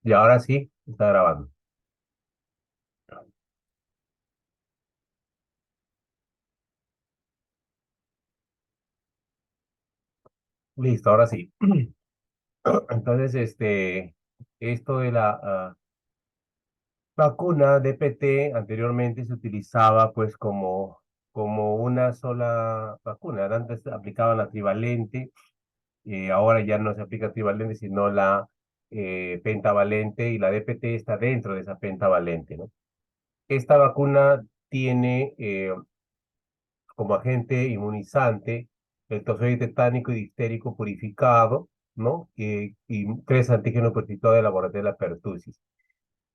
Y ahora sí, está grabando. Listo, ahora sí. Entonces, esto de la vacuna DPT anteriormente se utilizaba pues como una sola vacuna. Antes aplicaban la trivalente, ahora ya no se aplica trivalente, sino la pentavalente y la DPT está dentro de esa pentavalente, ¿no? Esta vacuna tiene como agente inmunizante el tozoide tetánico y difterico purificado, ¿no? Y tres antígenos purificados de laboratorio de la pertusis.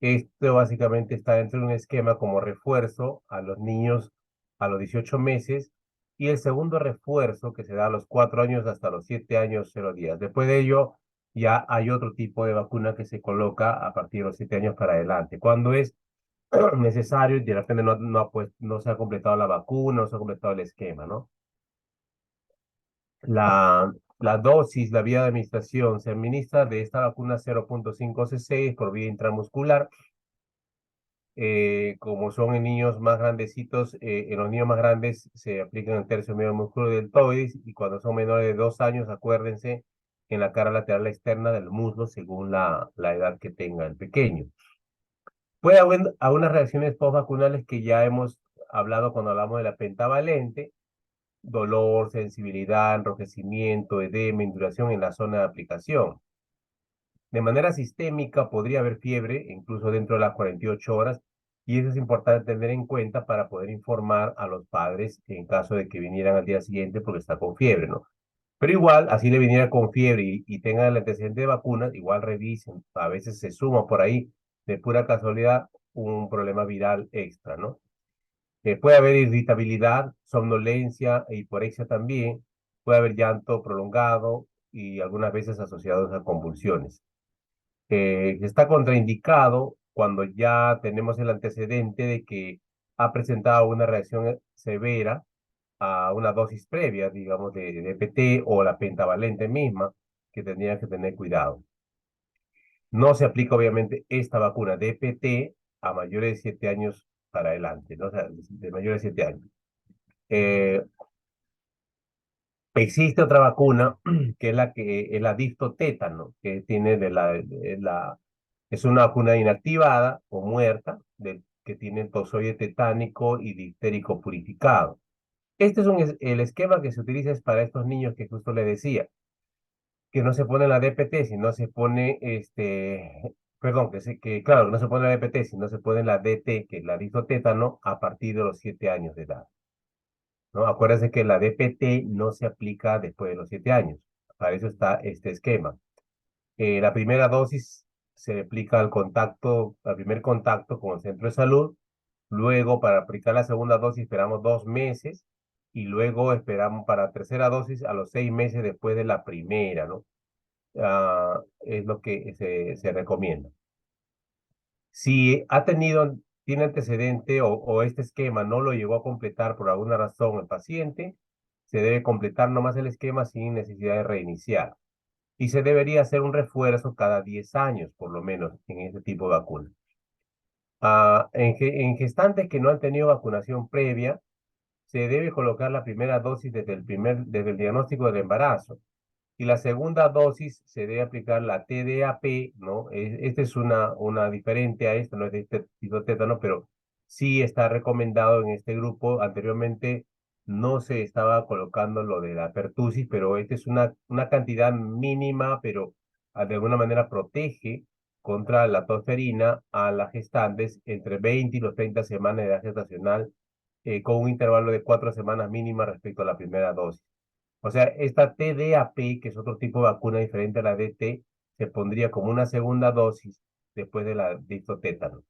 Esto básicamente está dentro de un esquema como refuerzo a los niños a los 18 meses y el segundo refuerzo que se da a los 4 años hasta los 7 años 0 días. Después de ello ya hay otro tipo de vacuna que se coloca a partir de los 7 años para adelante. Cuando es necesario y de repente pues, no se ha completado la vacuna, no se ha completado el esquema, ¿no? La dosis, la vía de administración, se administra de esta vacuna 0.5 cc por vía intramuscular. Como son en niños más grandecitos, en los niños más grandes se aplica en el tercio medio del músculo deltoides y cuando son menores de 2 años, acuérdense, en la cara lateral externa del muslo según la edad que tenga el pequeño. Puede haber algunas reacciones postvacunales que ya hemos hablado cuando hablamos de la pentavalente: dolor, sensibilidad, enrojecimiento, edema, induración en la zona de aplicación. De manera sistémica podría haber fiebre, incluso dentro de las 48 horas, y eso es importante tener en cuenta para poder informar a los padres en caso de que vinieran al día siguiente porque está con fiebre, ¿no? Pero igual, así le viniera con fiebre y tengan el antecedente de vacunas, igual revisen, a veces se suma por ahí de pura casualidad un problema viral extra, ¿no? Puede haber irritabilidad, somnolencia e hiporexia también. Puede haber llanto prolongado y algunas veces asociados a convulsiones. Está contraindicado cuando ya tenemos el antecedente de que ha presentado una reacción severa a una dosis previa, digamos, de DPT o la pentavalente misma, que tendría que tener cuidado. No se aplica, obviamente, esta vacuna DPT a mayores de 7 años para adelante, ¿no? O sea, de mayores de 7 años. Eh, Existe otra vacuna que es la que el adicto-tétano, que tiene es una vacuna inactivada o muerta que tiene tozoide tetánico y difterico purificado. Este es el esquema que se utiliza es para estos niños que justo le decía, que no se pone la DPT, sino se pone perdón, claro, no se pone la DPT, sino se pone la DT, que es la adicto-tétano, a partir de los 7 años de edad, ¿no? Acuérdense que la DPT no se aplica después de los 7 años. Para eso está este esquema. La primera dosis se aplica al primer contacto con el centro de salud. Luego, para aplicar la segunda dosis, esperamos 2 meses. Y luego esperamos para la tercera dosis a los 6 meses después de la primera, ¿no? Es lo que se recomienda. Si tiene antecedente o este esquema no lo llegó a completar por alguna razón el paciente, se debe completar nomás el esquema sin necesidad de reiniciar. Y se debería hacer un refuerzo cada 10 años, por lo menos, en este tipo de vacuna. En gestantes que no han tenido vacunación previa, se debe colocar la primera dosis desde el diagnóstico del embarazo. Y la segunda dosis se debe aplicar la TDAP, ¿no? Esta es una diferente a esto, no es de este tipo de tétano, pero sí está recomendado en este grupo. Anteriormente no se estaba colocando lo de la pertusis, pero esta es una cantidad mínima, pero de alguna manera protege contra la tosferina a las gestantes entre 20 y los 30 semanas de edad gestacional, con un intervalo de 4 semanas mínima respecto a la primera dosis. O sea, esta TDAP, que es otro tipo de vacuna diferente a la DT, se pondría como una segunda dosis después de la dictotétano.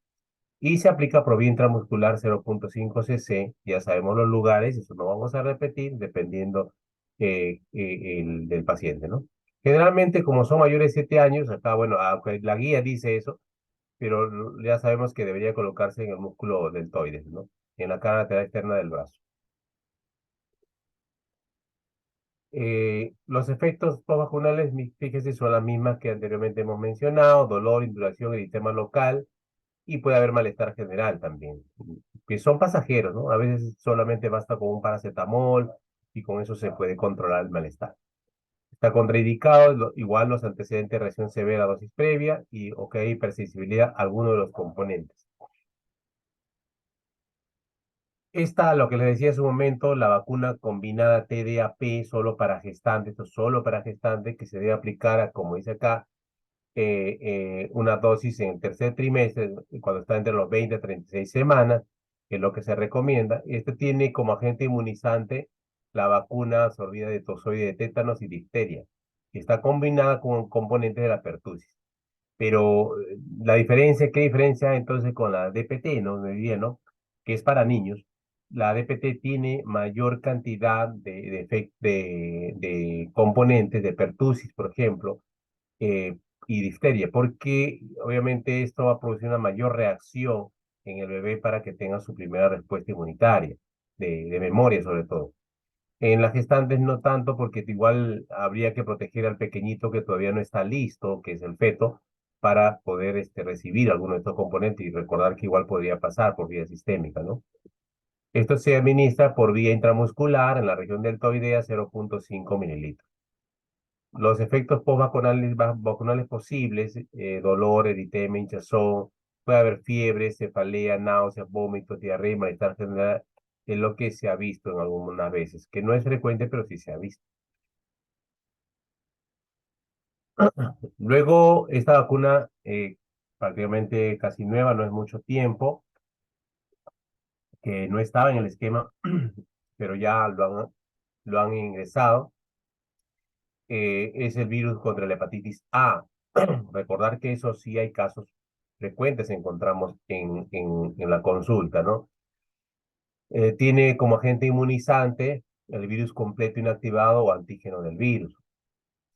Y se aplica por vía intramuscular 0.5 cc. Ya sabemos los lugares, eso no vamos a repetir, dependiendo del paciente, ¿no? Generalmente, como son mayores de 7 años, acá, bueno, aunque la guía dice eso, pero ya sabemos que debería colocarse en el músculo deltoides, ¿no? En la cara lateral externa del brazo. Los efectos postvacunales, fíjese, son las mismas que anteriormente hemos mencionado: dolor, induración, eritema local, y puede haber malestar general también, que son pasajeros, ¿no? A veces solamente basta con un paracetamol y con eso se puede controlar el malestar. Está contraindicado, igual los antecedentes de reacción severa a dosis previa y o que hay hipersensibilidad a alguno de los componentes. Esta, lo que les decía en su momento, la vacuna combinada TDAP solo para gestantes, esto solo para gestantes, que se debe aplicar, como dice acá, una dosis en el tercer trimestre, cuando está entre los 20 a 36 semanas, que es lo que se recomienda. Este tiene como agente inmunizante la vacuna absorbida de tozoide de tétanos y difteria, que está combinada con componentes de la pertusis. Pero la diferencia, ¿qué diferencia entonces con la DPT, no? Me diría, ¿no? Que es para niños. La DPT tiene mayor cantidad de componentes de pertusis, por ejemplo, eh, y difteria, porque obviamente esto va a producir una mayor reacción en el bebé para que tenga su primera respuesta inmunitaria, de memoria sobre todo. En las gestantes no tanto, porque igual habría que proteger al pequeñito que todavía no está listo, que es el feto, para poder recibir alguno de estos componentes y recordar que igual podría pasar por vía sistémica, ¿no? Esto se administra por vía intramuscular en la región deltoidea, 0.5 mililitros. Los efectos postvacunales posibles: dolor, eritema, hinchazón, puede haber fiebre, cefalea, náuseas, vómitos, diarrea y malestar general, es lo que se ha visto en algunas veces, que no es frecuente, pero sí se ha visto. Luego, esta vacuna, prácticamente casi nueva, no es mucho tiempo, que no estaba en el esquema, pero ya lo han ingresado, es el virus contra la hepatitis A. Recordar que eso sí hay casos frecuentes, encontramos en la consulta, ¿no? Tiene como agente inmunizante el virus completo inactivado o antígeno del virus.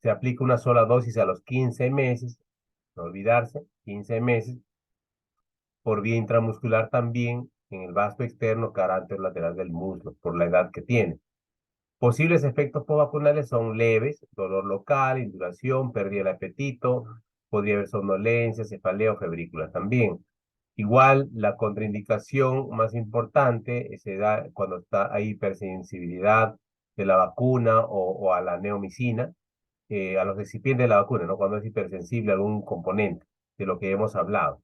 Se aplica una sola dosis a los 15 meses, no olvidarse, 15 meses, por vía intramuscular también en el vasto externo cara lateral del muslo, por la edad que tiene. Posibles efectos postvacunales son leves: dolor local, induración, pérdida del apetito, podría haber somnolencia, cefalea o febrícula también. Igual, la contraindicación más importante se da cuando hay hipersensibilidad de la vacuna o a la neomicina, a los recipientes de la vacuna, ¿no? Cuando es hipersensible a algún componente de lo que hemos hablado,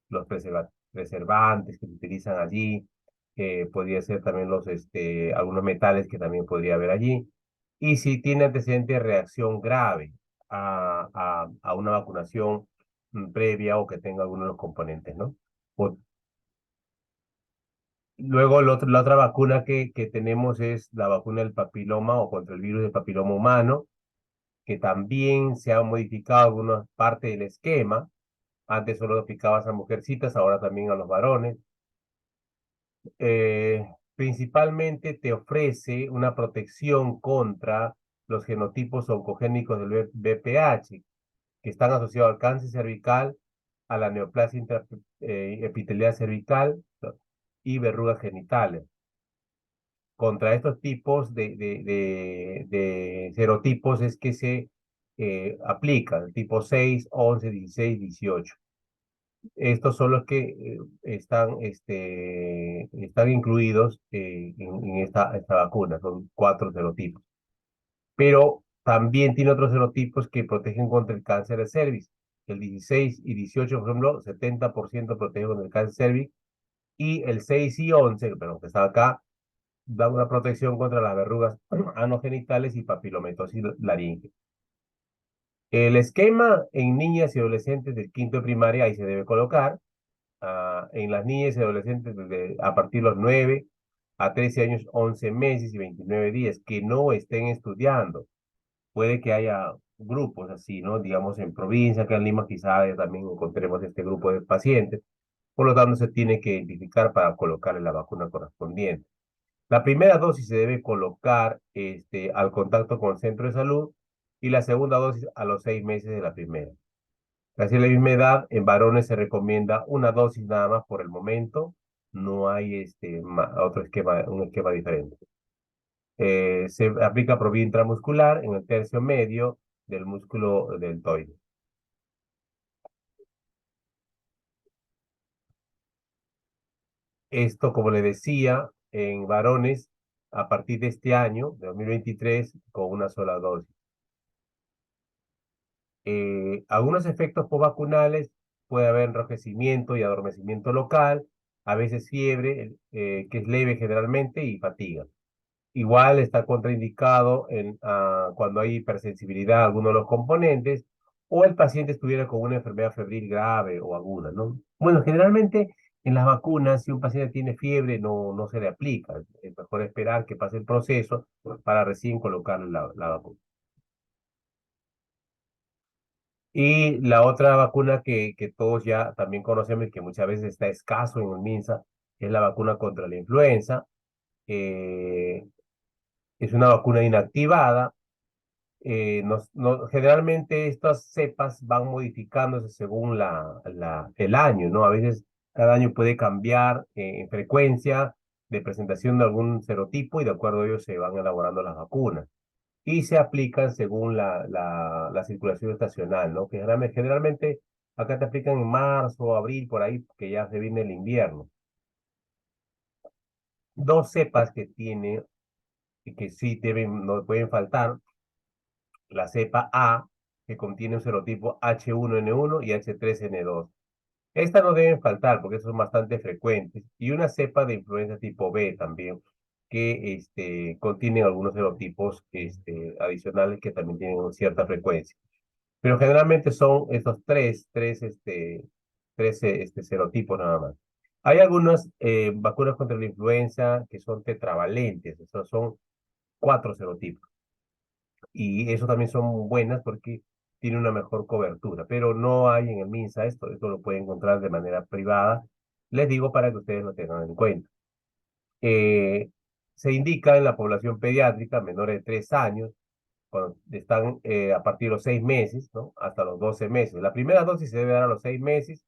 los preservantes que se utilizan allí, podría ser también algunos metales que también podría haber allí, y si tiene antecedente de reacción grave a una vacunación previa o que tenga alguno de los componentes, ¿no? O- Luego, la otra vacuna que tenemos es la vacuna del papiloma o contra el virus del papiloma humano, que también se ha modificado alguna parte del esquema. Antes solo aplicabas a mujercitas, ahora también a los varones. Principalmente te ofrece una protección contra los genotipos oncogénicos del VPH, que están asociados al cáncer cervical, a la neoplasia epitelial cervical y verrugas genitales. Contra estos tipos de serotipos es que se aplica el tipo 6, 11, 16, 18. Estos son los que están incluidos en esta vacuna. Son 4 serotipos. Pero también tiene otros serotipos que protegen contra el cáncer de cervix. El 16 y 18, por ejemplo, 70% protege contra el cáncer cervix. Y el 6 y 11, pero que está acá, da una protección contra las verrugas anogenitales y papilomatosis laringe. El esquema en niñas y adolescentes del quinto de primaria ahí se debe colocar. En las niñas y adolescentes a partir de los 9 a 13 años, 11 meses y 29 días, que no estén estudiando. Puede que haya grupos así, ¿no? Digamos en provincia, que en Lima quizá también encontremos este grupo de pacientes. Por lo tanto, se tiene que identificar para colocarle la vacuna correspondiente. La primera dosis se debe colocar al contacto con el centro de salud y la segunda dosis a los 6 meses de la primera. Casi a la misma edad, en varones se recomienda una dosis nada más por el momento. No hay otro esquema, un esquema diferente. Se aplica por vía intramuscular en el tercio medio del músculo deltoide. Esto, como le decía, en varones a partir de este año, de 2023, con una sola dosis. Algunos efectos postvacunales, puede haber enrojecimiento y adormecimiento local, a veces fiebre, que es leve generalmente, y fatiga. Igual está contraindicado cuando hay hipersensibilidad a alguno de los componentes o el paciente estuviera con una enfermedad febril grave o aguda, ¿no? Bueno, generalmente en las vacunas, si un paciente tiene fiebre, no se le aplica. Es mejor esperar que pase el proceso para recién colocarle la vacuna. Y la otra vacuna que todos ya también conocemos y que muchas veces está escaso en el MINSA es la vacuna contra la influenza. Eh, es una vacuna inactivada. Generalmente estas cepas van modificándose según el año, ¿no? A veces cada año puede cambiar en frecuencia de presentación de algún serotipo y de acuerdo a ello se van elaborando las vacunas. Y se aplican según la circulación estacional, ¿no? Que generalmente acá te aplican en marzo, abril, por ahí, que ya se viene el invierno. Dos cepas que tiene y que sí no pueden faltar, la cepa A, que contiene un serotipo H1N1 y H3N2. Estas no deben faltar porque son bastante frecuentes. Y una cepa de influenza tipo B también, que contienen algunos serotipos adicionales que también tienen cierta frecuencia. Pero generalmente son estos tres serotipos nada más. Hay algunas vacunas contra la influenza que son tetravalentes, estos son cuatro serotipos. Y eso también son buenas porque tiene una mejor cobertura, pero no hay en el MINSA esto lo pueden encontrar de manera privada. Les digo para que ustedes lo tengan en cuenta. Eh, Se indica en la población pediátrica menores de 3 años, cuando están a partir de los 6 meses, ¿no? Hasta los 12 meses. La primera dosis se debe dar a los 6 meses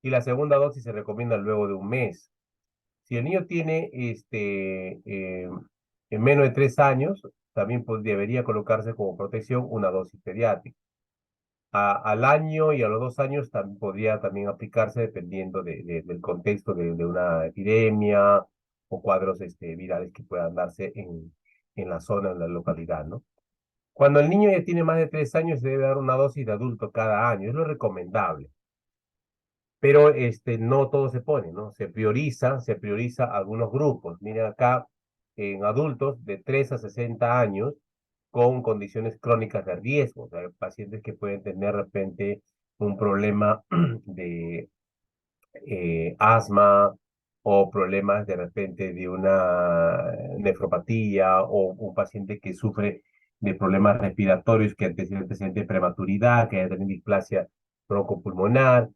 y la segunda dosis se recomienda luego de un mes. Si el niño tiene en menos de 3 años, también pues, debería colocarse como protección una dosis pediátrica. Al año y a los 2 años podría también aplicarse dependiendo del contexto de una epidemia o cuadros virales que puedan darse en la zona, en la localidad, ¿no? Cuando el niño ya tiene más de 3 años, se debe dar una dosis de adulto cada año, es lo recomendable. Pero no todo se pone, ¿no? Se prioriza algunos grupos. Miren acá, en adultos de 3 a 60 años con condiciones crónicas de riesgo, o sea, pacientes que pueden tener de repente un problema de asma o problemas de repente de una nefropatía o un paciente que sufre de problemas respiratorios que antecedente de prematuridad, que haya tenido displasia broncopulmonar,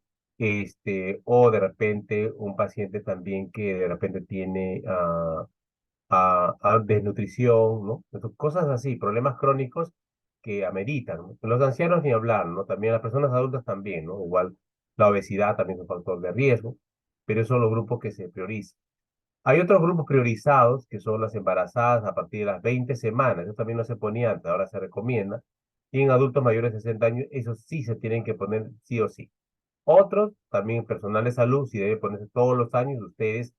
o de repente un paciente también que de repente tiene a desnutrición, ¿no? Entonces, cosas así, problemas crónicos que ameritan, ¿no? Los ancianos ni hablar, ¿no? También las personas adultas también, ¿no? Igual la obesidad también es un factor de riesgo, pero esos son los grupos que se priorizan. Hay otros grupos priorizados, que son las embarazadas a partir de las 20 semanas, eso también no se ponía antes, ahora se recomienda, y en adultos mayores de 60 años, esos sí se tienen que poner sí o sí. Otros, también personal de salud, si debe ponerse todos los años, ustedes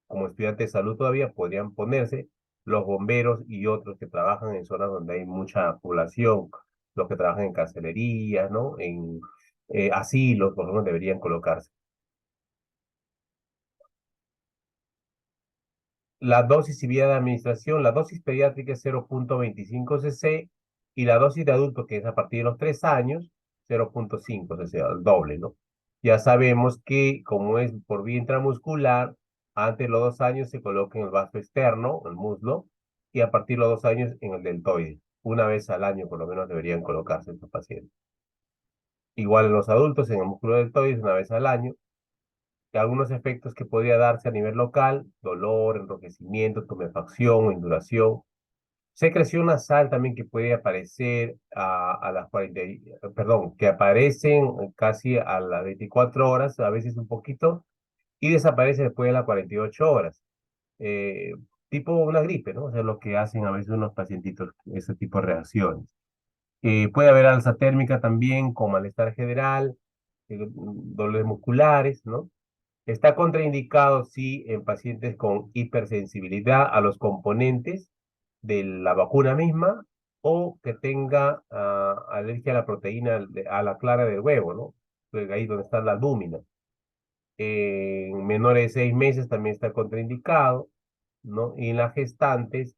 como estudiantes de salud todavía podrían ponerse, los bomberos y otros que trabajan en zonas donde hay mucha población, los que trabajan en carcelerías, ¿no? En asilos, por lo menos deberían colocarse. La dosis y vía de administración, la dosis pediátrica es 0.25 cc y la dosis de adulto, que es a partir de los 3 años, 0.5 cc, el doble, ¿no? Ya sabemos que como es por vía intramuscular, antes de los 2 años se coloca en el vaso externo, el muslo, y a partir de los 2 años en el deltoide. Una vez al año por lo menos deberían colocarse estos pacientes. Igual en los adultos, en el músculo deltoide, una vez al año, y algunos efectos que podría darse a nivel local, dolor, enrojecimiento, tumefacción o induración. Secreción nasal también que puede aparecer a las 40, perdón, que aparecen casi a las 24 horas, a veces un poquito, y desaparece después de las 48 horas. Eh, tipo una gripe, ¿no? O sea, lo que hacen a veces unos pacientitos, ese tipo de reacciones. Puede haber alza térmica también con malestar general, dolores musculares, ¿no? Está contraindicado, sí, en pacientes con hipersensibilidad a los componentes de la vacuna misma o que tenga alergia a la proteína, a la clara del huevo, ¿no? Ahí donde está la albúmina. En menores de 6 meses también está contraindicado, ¿no? Y en las gestantes,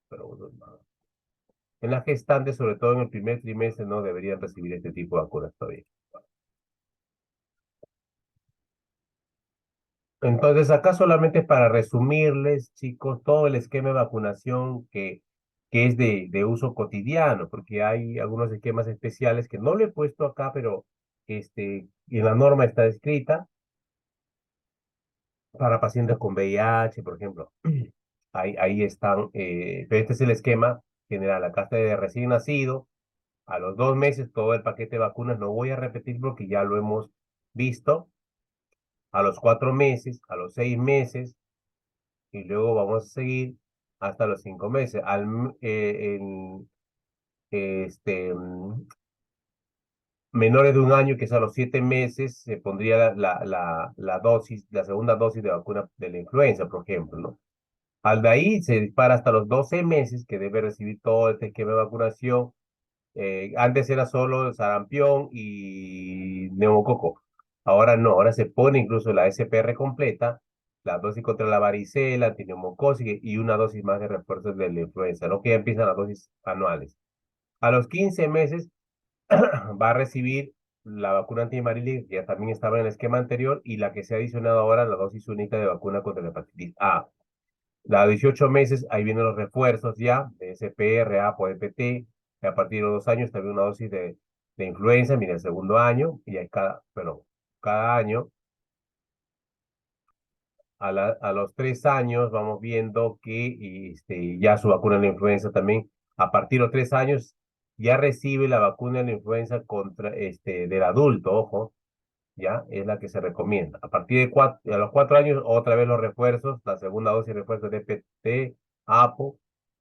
pero bueno, no. En las gestantes, sobre todo en el primer trimestre, no deberían recibir este tipo de vacunas todavía. Entonces, acá solamente para resumirles, chicos, todo el esquema de vacunación que es de uso cotidiano, porque hay algunos esquemas especiales que no lo he puesto acá, pero en la norma está escrita para pacientes con VIH, por ejemplo. Ahí están, pero este es el esquema general. Acá está de recién nacido, a los 2 meses todo el paquete de vacunas, no voy a repetir porque ya lo hemos visto, a los 4 meses, a los 6 meses, y luego vamos a seguir hasta los 5 meses. Menores de un año, que es a los 7 meses, se pondría la dosis, la segunda dosis de vacuna de la influenza, por ejemplo, ¿no? Al de ahí se dispara hasta los 12 meses, que debe recibir todo este esquema de vacunación. Antes era solo sarampión y neumococo. Ahora no, ahora se pone incluso la SPR completa, la dosis contra la varicela, antineumocosis y una dosis más de refuerzos de la influenza, ¿no? Que ya empiezan las dosis anuales. A los 15 meses va a recibir la vacuna antimarílica, que ya también estaba en el esquema anterior, y la que se ha adicionado ahora, la dosis única de vacuna contra la hepatitis A. La 18 meses, ahí vienen los refuerzos ya, de SPR, APO, EPT, y a partir de los 2 años también una dosis de influenza, mira, el segundo año, y hay cada año, a los 3 años vamos viendo que ya su vacuna de la influenza también, a partir de los 3 años, ya recibe la vacuna de la influenza contra, del adulto, ojo, ya es la que se recomienda. A partir a los 4 años, otra vez los refuerzos, la segunda dosis de refuerzo de PT, APO,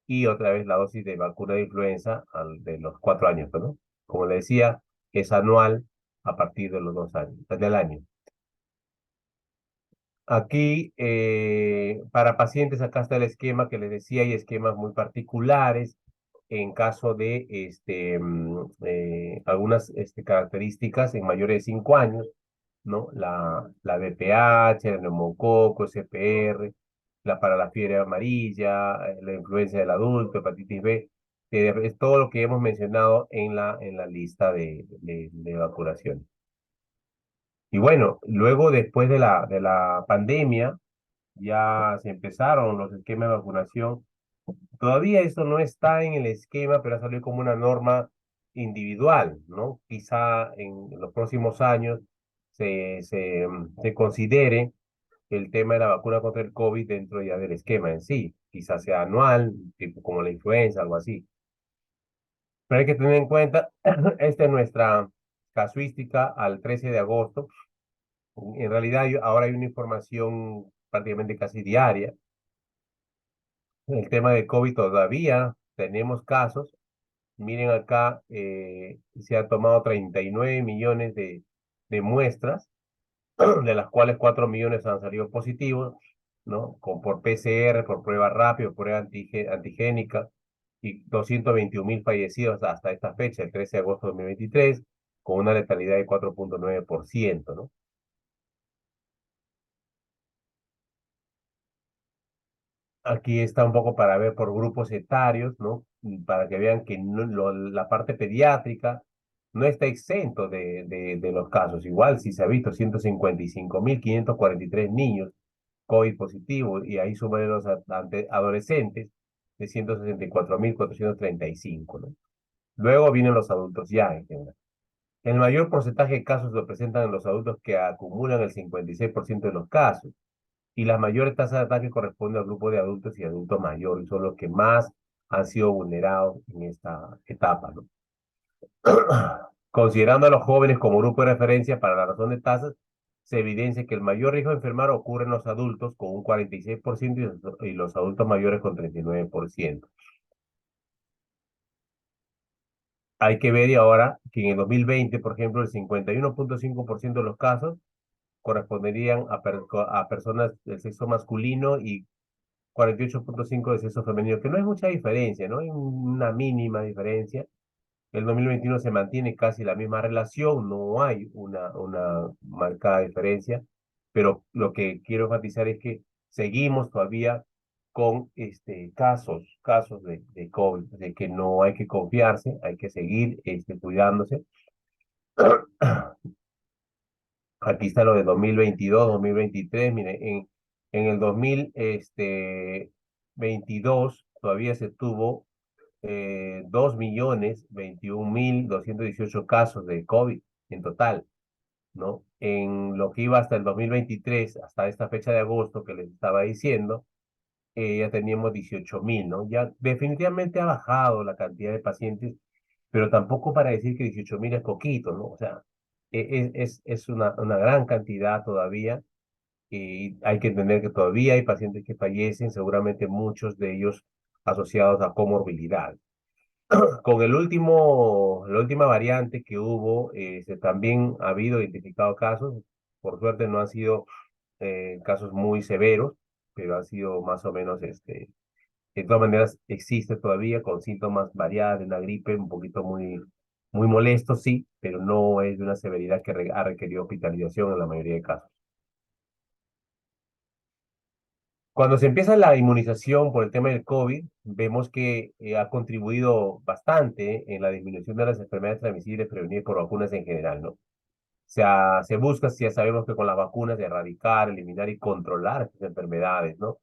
y otra vez la dosis de vacuna de influenza de los 4 años, ¿no? Como le decía, es anual a partir de los 2 años, del año. Aquí, para pacientes, acá está el esquema que les decía, hay esquemas muy particulares en caso de algunas características en mayores de 5 años, ¿no? La VPH, el neumococo, SPR, para la fiebre amarilla, la influenza del adulto, hepatitis B, es todo lo que hemos mencionado en la lista de vacunación. Y bueno, luego después de la pandemia, ya se empezaron los esquemas de vacunación. Todavía eso no está en el esquema, pero ha salido como una norma individual, ¿no? Quizá en los próximos años se considere el tema de la vacuna contra el COVID dentro ya del esquema en sí. Quizá sea anual, tipo como la influenza, algo así. Pero hay que tener en cuenta, esta es nuestra casuística al 13 de agosto. En realidad ahora hay una información prácticamente casi diaria. El tema de COVID todavía tenemos casos. Miren acá, se han tomado 39 millones de muestras, de las cuales 4 millones han salido positivos, ¿no? Por PCR, por prueba rápida, prueba antigénica, y 221.000 fallecidos hasta esta fecha, el 13 de agosto de 2023, con una letalidad de 4,9%, ¿no? Aquí está un poco para ver por grupos etarios, ¿no? Y para que vean que la parte pediátrica no está exento de los casos. Igual, si se ha visto 155.543 niños COVID positivos y ahí suman los adolescentes de 164.435, ¿no? Luego vienen los adultos ya en general. El mayor porcentaje de casos lo presentan en los adultos, que acumulan el 56% de los casos, y las mayores tasas de ataque corresponden al grupo de adultos y adultos mayores, son los que más han sido vulnerados en esta etapa, ¿no? Considerando a los jóvenes como grupo de referencia para la razón de tasas, se evidencia que el mayor riesgo de enfermar ocurre en los adultos con un 46% y los adultos mayores con 39%. Hay que ver y ahora que en el 2020, por ejemplo, el 51.5% de los casos corresponderían a personas del sexo masculino y 48.5% del sexo femenino, que no hay mucha diferencia, ¿no? Hay una mínima diferencia. El 2021 se mantiene casi la misma relación, no hay una marcada diferencia, pero lo que quiero enfatizar es que seguimos todavía con casos de COVID, de que no hay que confiarse, hay que seguir cuidándose. Aquí está lo de 2022, 2023. Mire, en el 2022 todavía se tuvo 2.021.218 casos de COVID en total, ¿no? En lo que iba hasta el 2023, hasta esta fecha de agosto que les estaba diciendo, ya teníamos 18.000, ¿no? Ya definitivamente ha bajado la cantidad de pacientes, pero tampoco para decir que 18.000 es poquito, ¿no? O sea, es una gran cantidad todavía y hay que entender que todavía hay pacientes que fallecen, seguramente muchos de ellos asociados a comorbilidad. Con la última variante que hubo, también ha habido identificado casos, por suerte no han sido casos muy severos, pero han sido más o menos, de todas maneras existe todavía con síntomas variados de una gripe, un poquito muy molesto, sí, pero no es de una severidad que ha requerido hospitalización en la mayoría de casos. Cuando se empieza la inmunización por el tema del COVID, vemos que ha contribuido bastante en la disminución de las enfermedades transmisibles prevenidas por vacunas en general, ¿no? O sea, se busca, si ya sabemos que con las vacunas, erradicar, eliminar y controlar estas enfermedades, ¿no?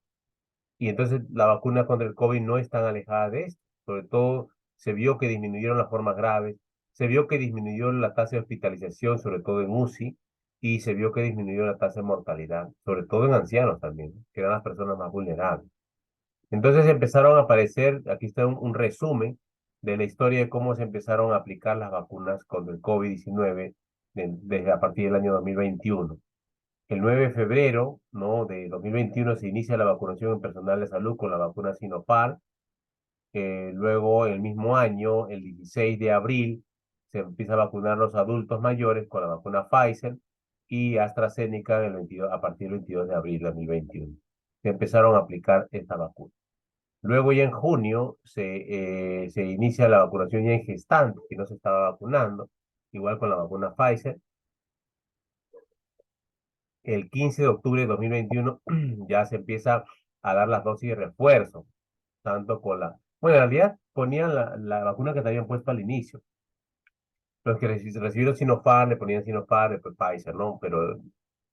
Y entonces la vacuna contra el COVID no es tan alejada de esto. Sobre todo se vio que disminuyeron las formas graves, se vio que disminuyó la tasa de hospitalización, sobre todo en UCI, y se vio que disminuyó la tasa de mortalidad, sobre todo en ancianos también, que eran las personas más vulnerables. Entonces empezaron a aparecer, aquí está un resumen de la historia de cómo se empezaron a aplicar las vacunas contra el COVID-19 desde a partir del año 2021. El 9 de febrero, ¿no? de 2021 se inicia la vacunación en personal de salud con la vacuna Sinopharm. Luego, el mismo año, el 16 de abril, se empieza a vacunar los adultos mayores con la vacuna Pfizer y AstraZeneca a partir del 22 de abril de 2021. Se empezaron a aplicar esta vacuna. Luego ya en junio se inicia la vacunación ya en gestantes, que no se estaba vacunando, igual con la vacuna Pfizer. El 15 de octubre de 2021 ya se empieza a dar las dosis de refuerzo, tanto con la... Bueno, en realidad ponían la vacuna que te habían puesto al inicio. Los que recibieron Sinopharm le ponían Sinopharm, después Pfizer, ¿no? Pero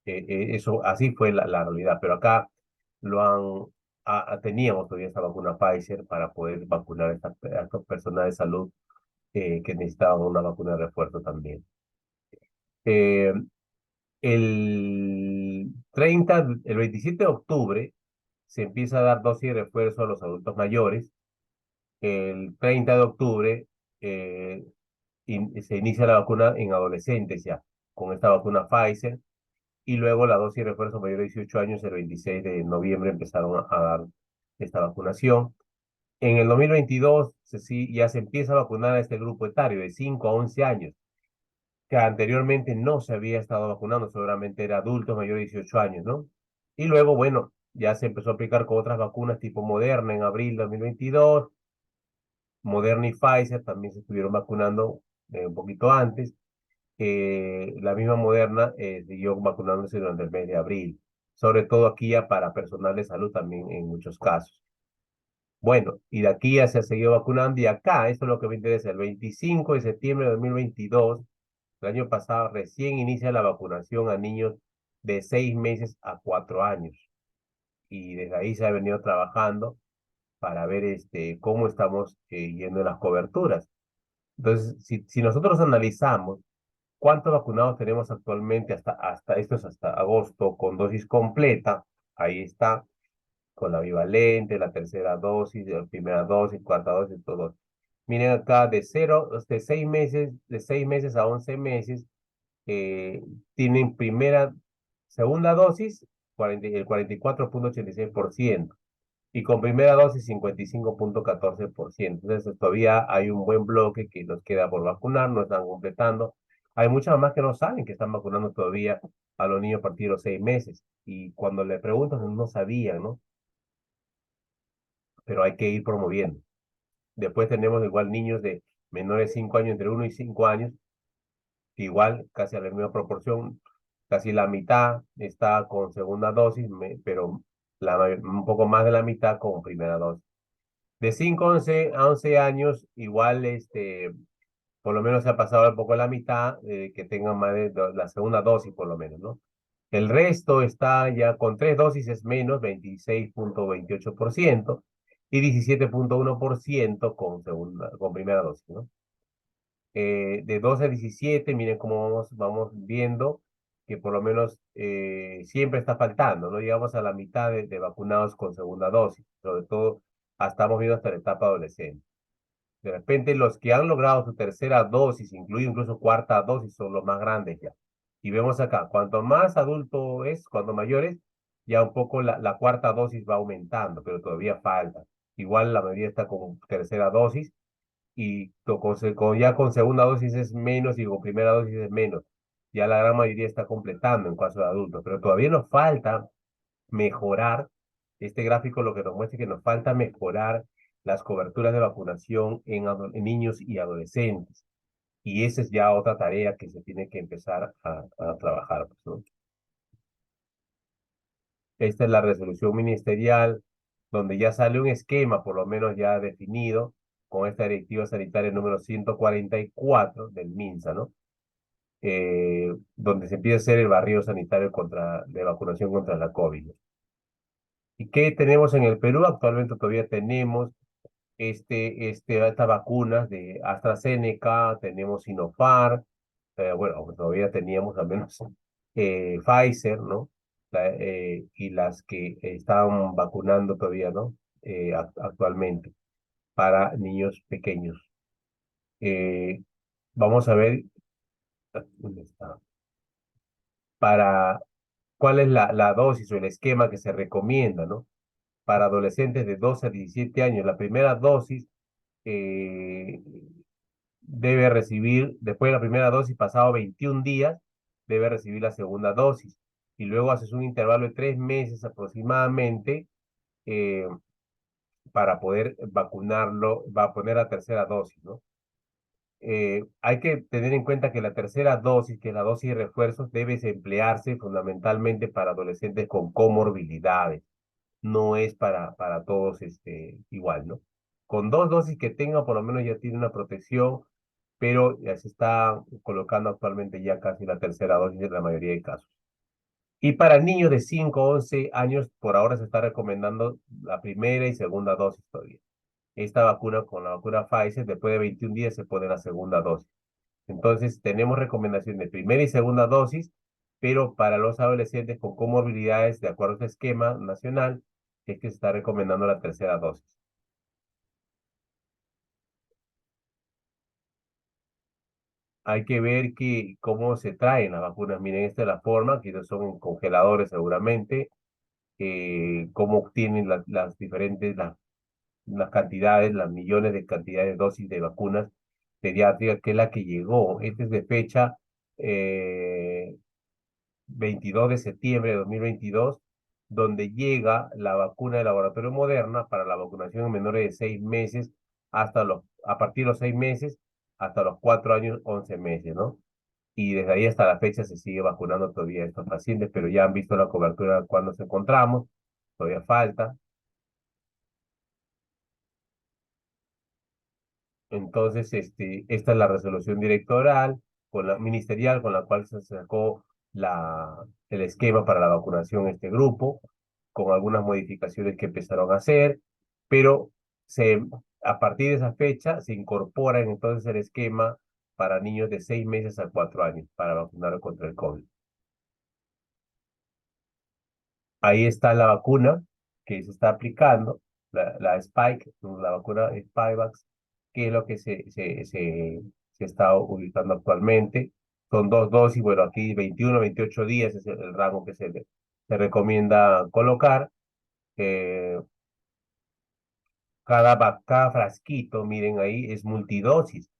eso, así fue la realidad. Pero acá lo han... teníamos todavía esta vacuna Pfizer para poder vacunar a estas personas de salud que necesitaban una vacuna de refuerzo también. Eh, el 27 de octubre se empieza a dar dosis de refuerzo a los adultos mayores. El 30 de octubre eh, se inicia la vacuna en adolescentes ya, con esta vacuna Pfizer. Y luego la dosis de refuerzo mayor de 18 años, el 26 de noviembre empezaron a dar esta vacunación. En el 2022 sí, ya se empieza a vacunar a este grupo etario de 5 a 11 años que anteriormente no se había estado vacunando, seguramente era adultos mayores de 18 años, ¿no? Y luego, bueno, ya se empezó a aplicar con otras vacunas tipo Moderna en abril de 2022, Moderna y Pfizer también se estuvieron vacunando un poquito antes, la misma Moderna siguió vacunándose durante el mes de abril, sobre todo aquí ya para personal de salud también en muchos casos. Bueno, y de aquí ya se ha seguido vacunando y acá, esto es lo que me interesa, el 25 de septiembre de 2022 el año pasado recién inicia la vacunación a niños de 6 meses a 4 años. Y desde ahí se ha venido trabajando para ver cómo estamos yendo en las coberturas. Entonces, si nosotros analizamos cuántos vacunados tenemos actualmente hasta agosto con dosis completa, ahí está, con la bivalente, la tercera dosis, la primera dosis, cuarta dosis, todo. Miren acá, de 6 meses a 11 meses, tienen segunda dosis, el 44,86%. Y con primera dosis 55,14%. Entonces todavía hay un buen bloque que nos queda por vacunar, no están completando. Hay muchas mamás que no saben que están vacunando todavía a los niños a partir de los 6 meses. Y cuando le preguntan, no sabían, ¿no? Pero hay que ir promoviendo. Después tenemos igual niños de menores de 5 años, entre 1 y 5 años, que igual casi a la misma proporción, casi la mitad está con segunda dosis, pero un poco más de la mitad con primera dosis. De 5 a 11 años, igual, por lo menos se ha pasado un poco la mitad, que tengan más de la segunda dosis, por lo menos, ¿no? El resto está ya con 3 dosis, es menos, 26,28%, y 17,1% con primera dosis, ¿no? De 12 a 17, miren cómo vamos viendo que por lo menos siempre está faltando, ¿no? Llegamos a la mitad de vacunados con segunda dosis, sobre todo estamos viendo hasta la etapa adolescente. De repente, los que han logrado su tercera dosis, incluido incluso cuarta dosis, son los más grandes ya. Y vemos acá, cuanto más adulto es, cuanto mayor es, ya un poco la cuarta dosis va aumentando, pero todavía falta. Igual la mayoría está con tercera dosis y ya con segunda dosis es menos y con primera dosis es menos. Ya la gran mayoría está completando en caso de adultos, pero todavía nos falta mejorar. Este gráfico lo que nos muestra es que nos falta mejorar las coberturas de vacunación en niños y adolescentes. Y esa es ya otra tarea que se tiene que empezar a trabajar, pues, ¿no? Esta es la resolución ministerial, donde ya sale un esquema, por lo menos ya definido, con esta directiva sanitaria número 144 del MINSA, ¿no? Donde se empieza a hacer el barrido sanitario de vacunación contra la COVID. ¿Y qué tenemos en el Perú? Actualmente todavía tenemos estas vacunas de AstraZeneca, tenemos Sinopharm, bueno, pues todavía teníamos al menos Pfizer, ¿no? Y las que estaban vacunando todavía, ¿no? Actualmente para niños pequeños. Eh, Vamos a ver, ¿dónde está? Para cuál es la dosis o el esquema que se recomienda, ¿no? Para adolescentes de 12 a 17 años. La primera dosis eh, debe recibir, después de la primera dosis, pasado 21 días, debe recibir la segunda dosis. Y luego haces un intervalo de 3 meses aproximadamente, eh, para poder vacunarlo, va a poner la tercera dosis, ¿no? Hay que tener en cuenta que la tercera dosis, que es la dosis de refuerzos, debe emplearse fundamentalmente para adolescentes con comorbilidades. No es para todos igual, ¿no? Con 2 dosis que tenga, por lo menos ya tiene una protección, pero ya se está colocando actualmente ya casi la tercera dosis en la mayoría de casos. Y para niños de 5 a 11 años, por ahora se está recomendando la primera y segunda dosis todavía. Esta vacuna, con la vacuna Pfizer, después de 21 días se pone la segunda dosis. Entonces, tenemos recomendación de primera y segunda dosis, pero para los adolescentes con comorbilidades, de acuerdo a este esquema nacional, es que se está recomendando la tercera dosis. Hay que ver cómo se traen las vacunas. Miren, esta es la forma, que son congeladores seguramente, cómo obtienen las diferentes, las cantidades, las millones de cantidades de dosis de vacunas pediátricas, que es la que llegó. Esta es de fecha eh, 22 de septiembre de 2022, donde llega la vacuna del laboratorio Moderna para la vacunación en menores de 6 meses a partir de los 6 meses hasta los 4 años, 11 meses, ¿no? Y desde ahí hasta la fecha se sigue vacunando todavía a estos pacientes, pero ya han visto la cobertura cuando nos encontramos, todavía falta. Entonces, esta es la resolución directoral, ministerial, con la cual se sacó el esquema para la vacunación en este grupo, con algunas modificaciones que empezaron a hacer, pero se, a partir de esa fecha se incorpora entonces el esquema para niños de 6 meses a 4 años para vacunar contra el COVID. Ahí está la vacuna que se está aplicando, la Spike, la vacuna Spikevax, que es lo que se está ubicando actualmente. son dos dosis, bueno, aquí 21, 28 días es el rango que se recomienda colocar. Eh, cada frasquito, miren ahí, es multidosis,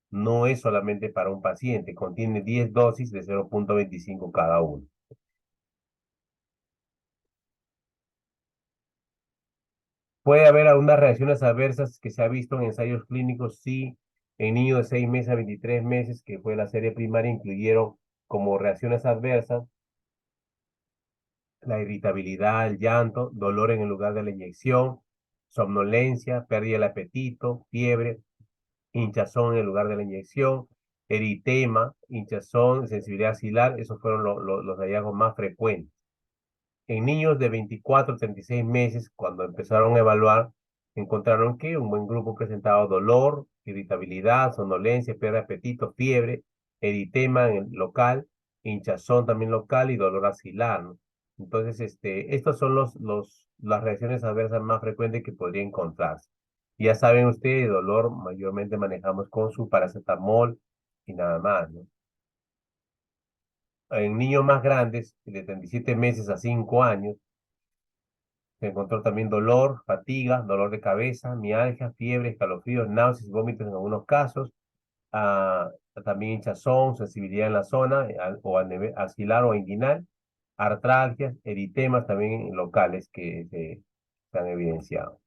no es solamente para un paciente, contiene 10 dosis de 0,25 cada uno. Puede haber algunas reacciones adversas que se ha visto en ensayos clínicos, sí, en niños de 6 meses a 23 meses, que fue la serie primaria, incluyeron como reacciones adversas la irritabilidad, el llanto, dolor en el lugar de la inyección, somnolencia, pérdida del apetito, fiebre, hinchazón en el lugar de la inyección, eritema, hinchazón, sensibilidad axilar, esos fueron los hallazgos más frecuentes. En niños de 24 a 36 meses, cuando empezaron a evaluar, encontraron que un buen grupo presentaba dolor, irritabilidad, somnolencia, pérdida de apetito, fiebre, eritema en el local, hinchazón también local y dolor axilar, ¿no? Entonces, estos son las reacciones adversas más frecuentes que podría encontrarse. Ya saben ustedes, dolor mayormente manejamos con su paracetamol y nada más, ¿no? En niños más grandes, de 37 meses a 5 años, se encontró también dolor, fatiga, dolor de cabeza, mialgia, fiebre, escalofríos, náuseas y vómitos en algunos casos. ah, También hinchazón, sensibilidad en la zona, o a nivel axilar o inguinal, artralgias, eritemas también locales que se han evidenciado.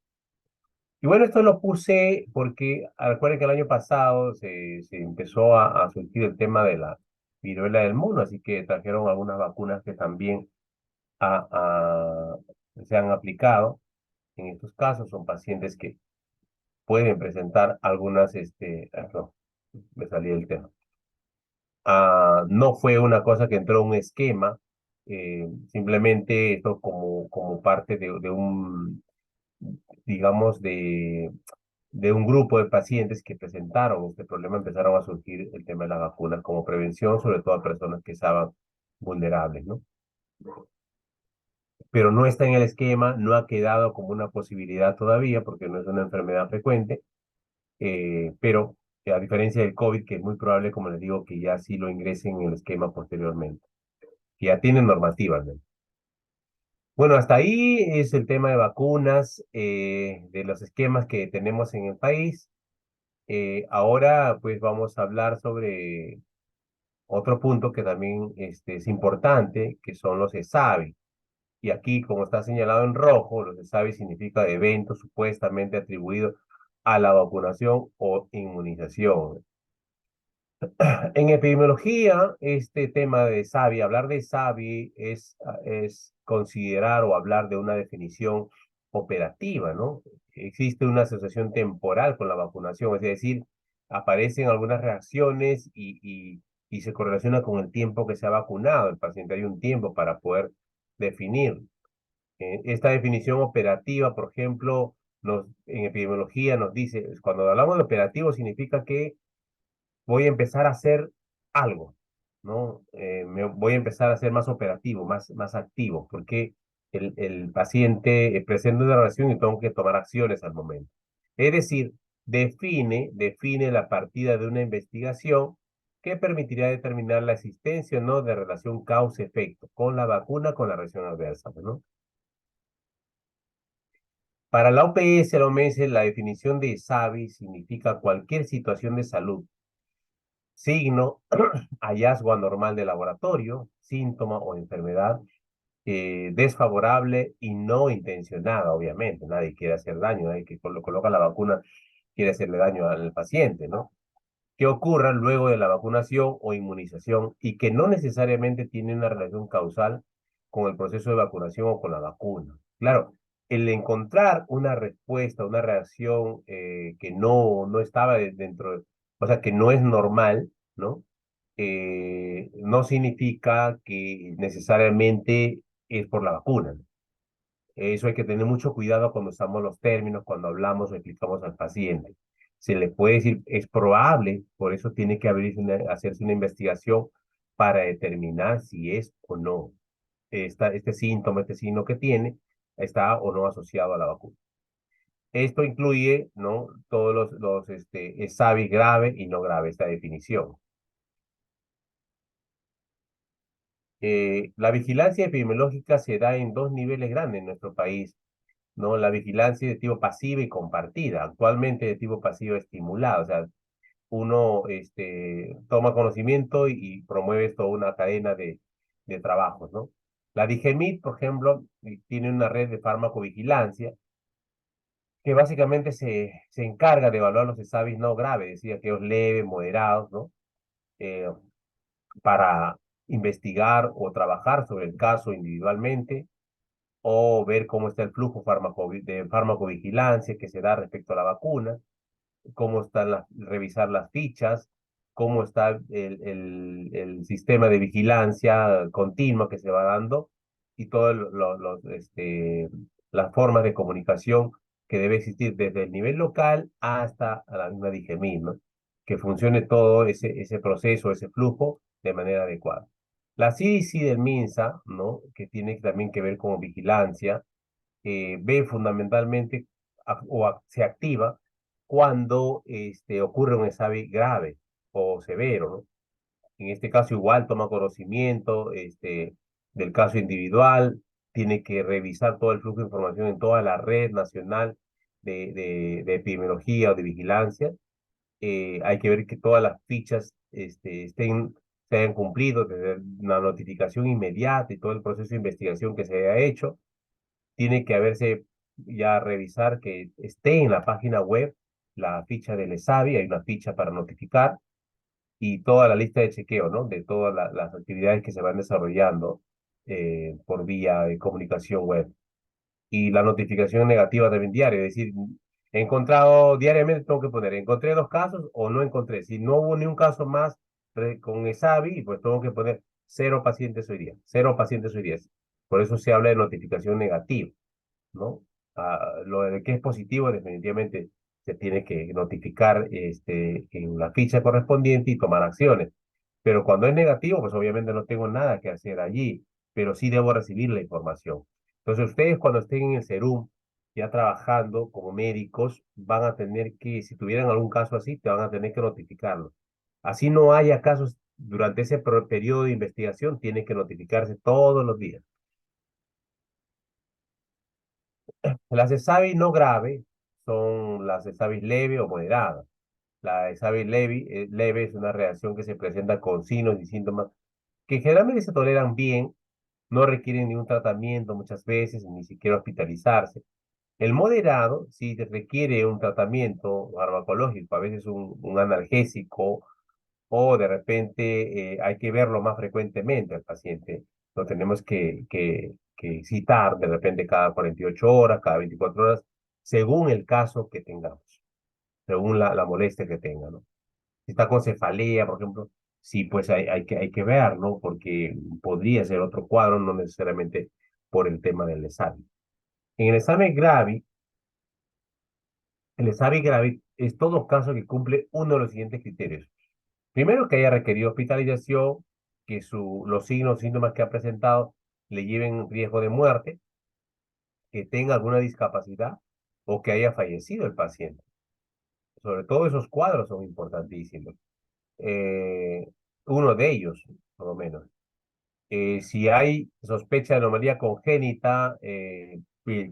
Y bueno, esto lo puse porque recuerden que el año pasado se empezó a surgir el tema de la viruela del mono, así que trajeron algunas vacunas que también a- a- se han aplicado. En estos casos son pacientes que pueden presentar algunas, no, me salí del tema. No fue una cosa que entró en un esquema, simplemente esto como parte de un, digamos, de un grupo de pacientes que presentaron este problema, empezaron a surgir el tema de las vacunas como prevención, sobre todo a personas que estaban vulnerables, ¿no? Pero no está en el esquema, no ha quedado como una posibilidad todavía porque no es una enfermedad frecuente. Pero a diferencia del COVID, que es muy probable, como les digo, que ya sí lo ingresen en el esquema posteriormente, que ya tienen normativas, ¿no? Bueno, hasta ahí es el tema de vacunas, de los esquemas que tenemos en el país. Ahora, pues vamos a hablar sobre otro punto que también es importante, que son los ESAVI. Y aquí, como está señalado en rojo, los ESAVI significa eventos supuestamente atribuidos a la vacunación o inmunización. En epidemiología, este tema de SAVI, hablar de SAVI es considerar o hablar de una definición operativa, ¿no? Existe una asociación temporal con la vacunación, es decir, aparecen algunas reacciones y se correlaciona con el tiempo que se ha vacunado el paciente. Hay un tiempo para poder definir. Esta definición operativa, por ejemplo, en epidemiología nos dice, cuando hablamos de operativo significa que voy a empezar a hacer algo, ¿no? Voy a empezar a ser más operativo, más activo, porque el paciente presenta una relación y tengo que tomar acciones al momento. Es decir, define la partida de una investigación que permitirá determinar la existencia o no de relación causa-efecto con la vacuna, con la reacción adversa, ¿no? Para la OPS, la OMS, la definición de SAVI significa cualquier situación de salud, signo, hallazgo anormal de laboratorio, síntoma o enfermedad desfavorable y no intencionada, obviamente. Nadie quiere hacer daño, nadie que coloca la vacuna quiere hacerle daño al paciente, ¿no? Que ocurra luego de la vacunación o inmunización y que no necesariamente tiene una relación causal con el proceso de vacunación o con la vacuna. Claro, el encontrar una respuesta, una reacción que no estaba dentro, o sea, que no es normal, ¿no? No significa que necesariamente es por la vacuna, ¿no? Eso hay que tener mucho cuidado cuando usamos los términos, cuando hablamos o explicamos al paciente. Se le puede decir, es probable, por eso tiene que hacerse una investigación para determinar si es o no este síntoma, este signo que tiene, está o no asociado a la vacuna. Esto incluye, ¿no? Todos SAVI grave y no grave, esta definición. La vigilancia epidemiológica se da en dos niveles grandes en nuestro país, ¿no? La vigilancia de tipo pasiva y compartida, actualmente de tipo pasivo estimulado, o sea, uno toma conocimiento y promueve toda una cadena de trabajos, ¿no? La DIGEMIT, por ejemplo, tiene una red de farmacovigilancia que básicamente se encarga de evaluar los ESAVIS no graves, es decir, aquellos leves, moderados, ¿no? Eh, para investigar o trabajar sobre el caso individualmente o ver cómo está el flujo de farmacovigilancia que se da respecto a la vacuna, cómo están revisar las fichas, cómo está el sistema de vigilancia continua que se va dando y todas las formas de comunicación que debe existir desde el nivel local hasta a la misma DIGEMIN, ¿no? Que funcione todo ese proceso, ese flujo de manera adecuada. La CDC del MINSA, ¿no? Que tiene también que ver con vigilancia, ve fundamentalmente se activa cuando ocurre un ESAVI grave o severo, ¿no? En este caso igual toma conocimiento del caso individual, tiene que revisar todo el flujo de información en toda la red nacional de epidemiología o de vigilancia. Hay que ver que todas las fichas se hayan cumplido, desde una notificación inmediata y todo el proceso de investigación que se haya hecho tiene que haberse ya revisar que esté en la página web la ficha del ESAVI, hay una ficha para notificar y toda la lista de chequeo, ¿no? De todas las actividades que se van desarrollando por vía de comunicación web. Y la notificación negativa también diaria, es decir, he encontrado diariamente, tengo que poner, encontré 2 casos o no encontré. Si no hubo ni un caso más con ESAVI, pues tengo que poner 0 pacientes hoy día, 0 pacientes hoy día. Por eso se habla de notificación negativa, ¿no? Lo de que es positivo, definitivamente se tiene que notificar en la ficha correspondiente y tomar acciones. Pero cuando es negativo, pues obviamente no tengo nada que hacer allí, pero sí debo recibir la información. Entonces, ustedes cuando estén en el SERUM, ya trabajando como médicos, van a tener que, si tuvieran algún caso así, te van a tener que notificarlo. Así no haya casos durante ese periodo de investigación, tiene que notificarse todos los días. Las ESAVI no grave son las ESAVI leve o moderada. La ESAVI leve es una reacción que se presenta con signos y síntomas que generalmente se toleran bien, no requieren ningún tratamiento muchas veces, ni siquiera hospitalizarse. El moderado sí requiere un tratamiento farmacológico, a veces un analgésico o de repente hay que verlo más frecuentemente al paciente. Lo tenemos que citar de repente cada 48 horas, cada 24 horas, según el caso que tengamos, según la molestia que tenga, ¿no? Si está con cefalea, por ejemplo, sí, pues hay que verlo porque podría ser otro cuadro, no necesariamente por el tema del examen. En el examen grave es todo caso que cumple uno de los siguientes criterios. Primero, que haya requerido hospitalización, que los signos, síntomas que ha presentado le lleven riesgo de muerte, que tenga alguna discapacidad o que haya fallecido el paciente. Sobre todo esos cuadros son importantísimos. Eh, Uno de ellos, por lo menos. Si hay sospecha de anomalía congénita,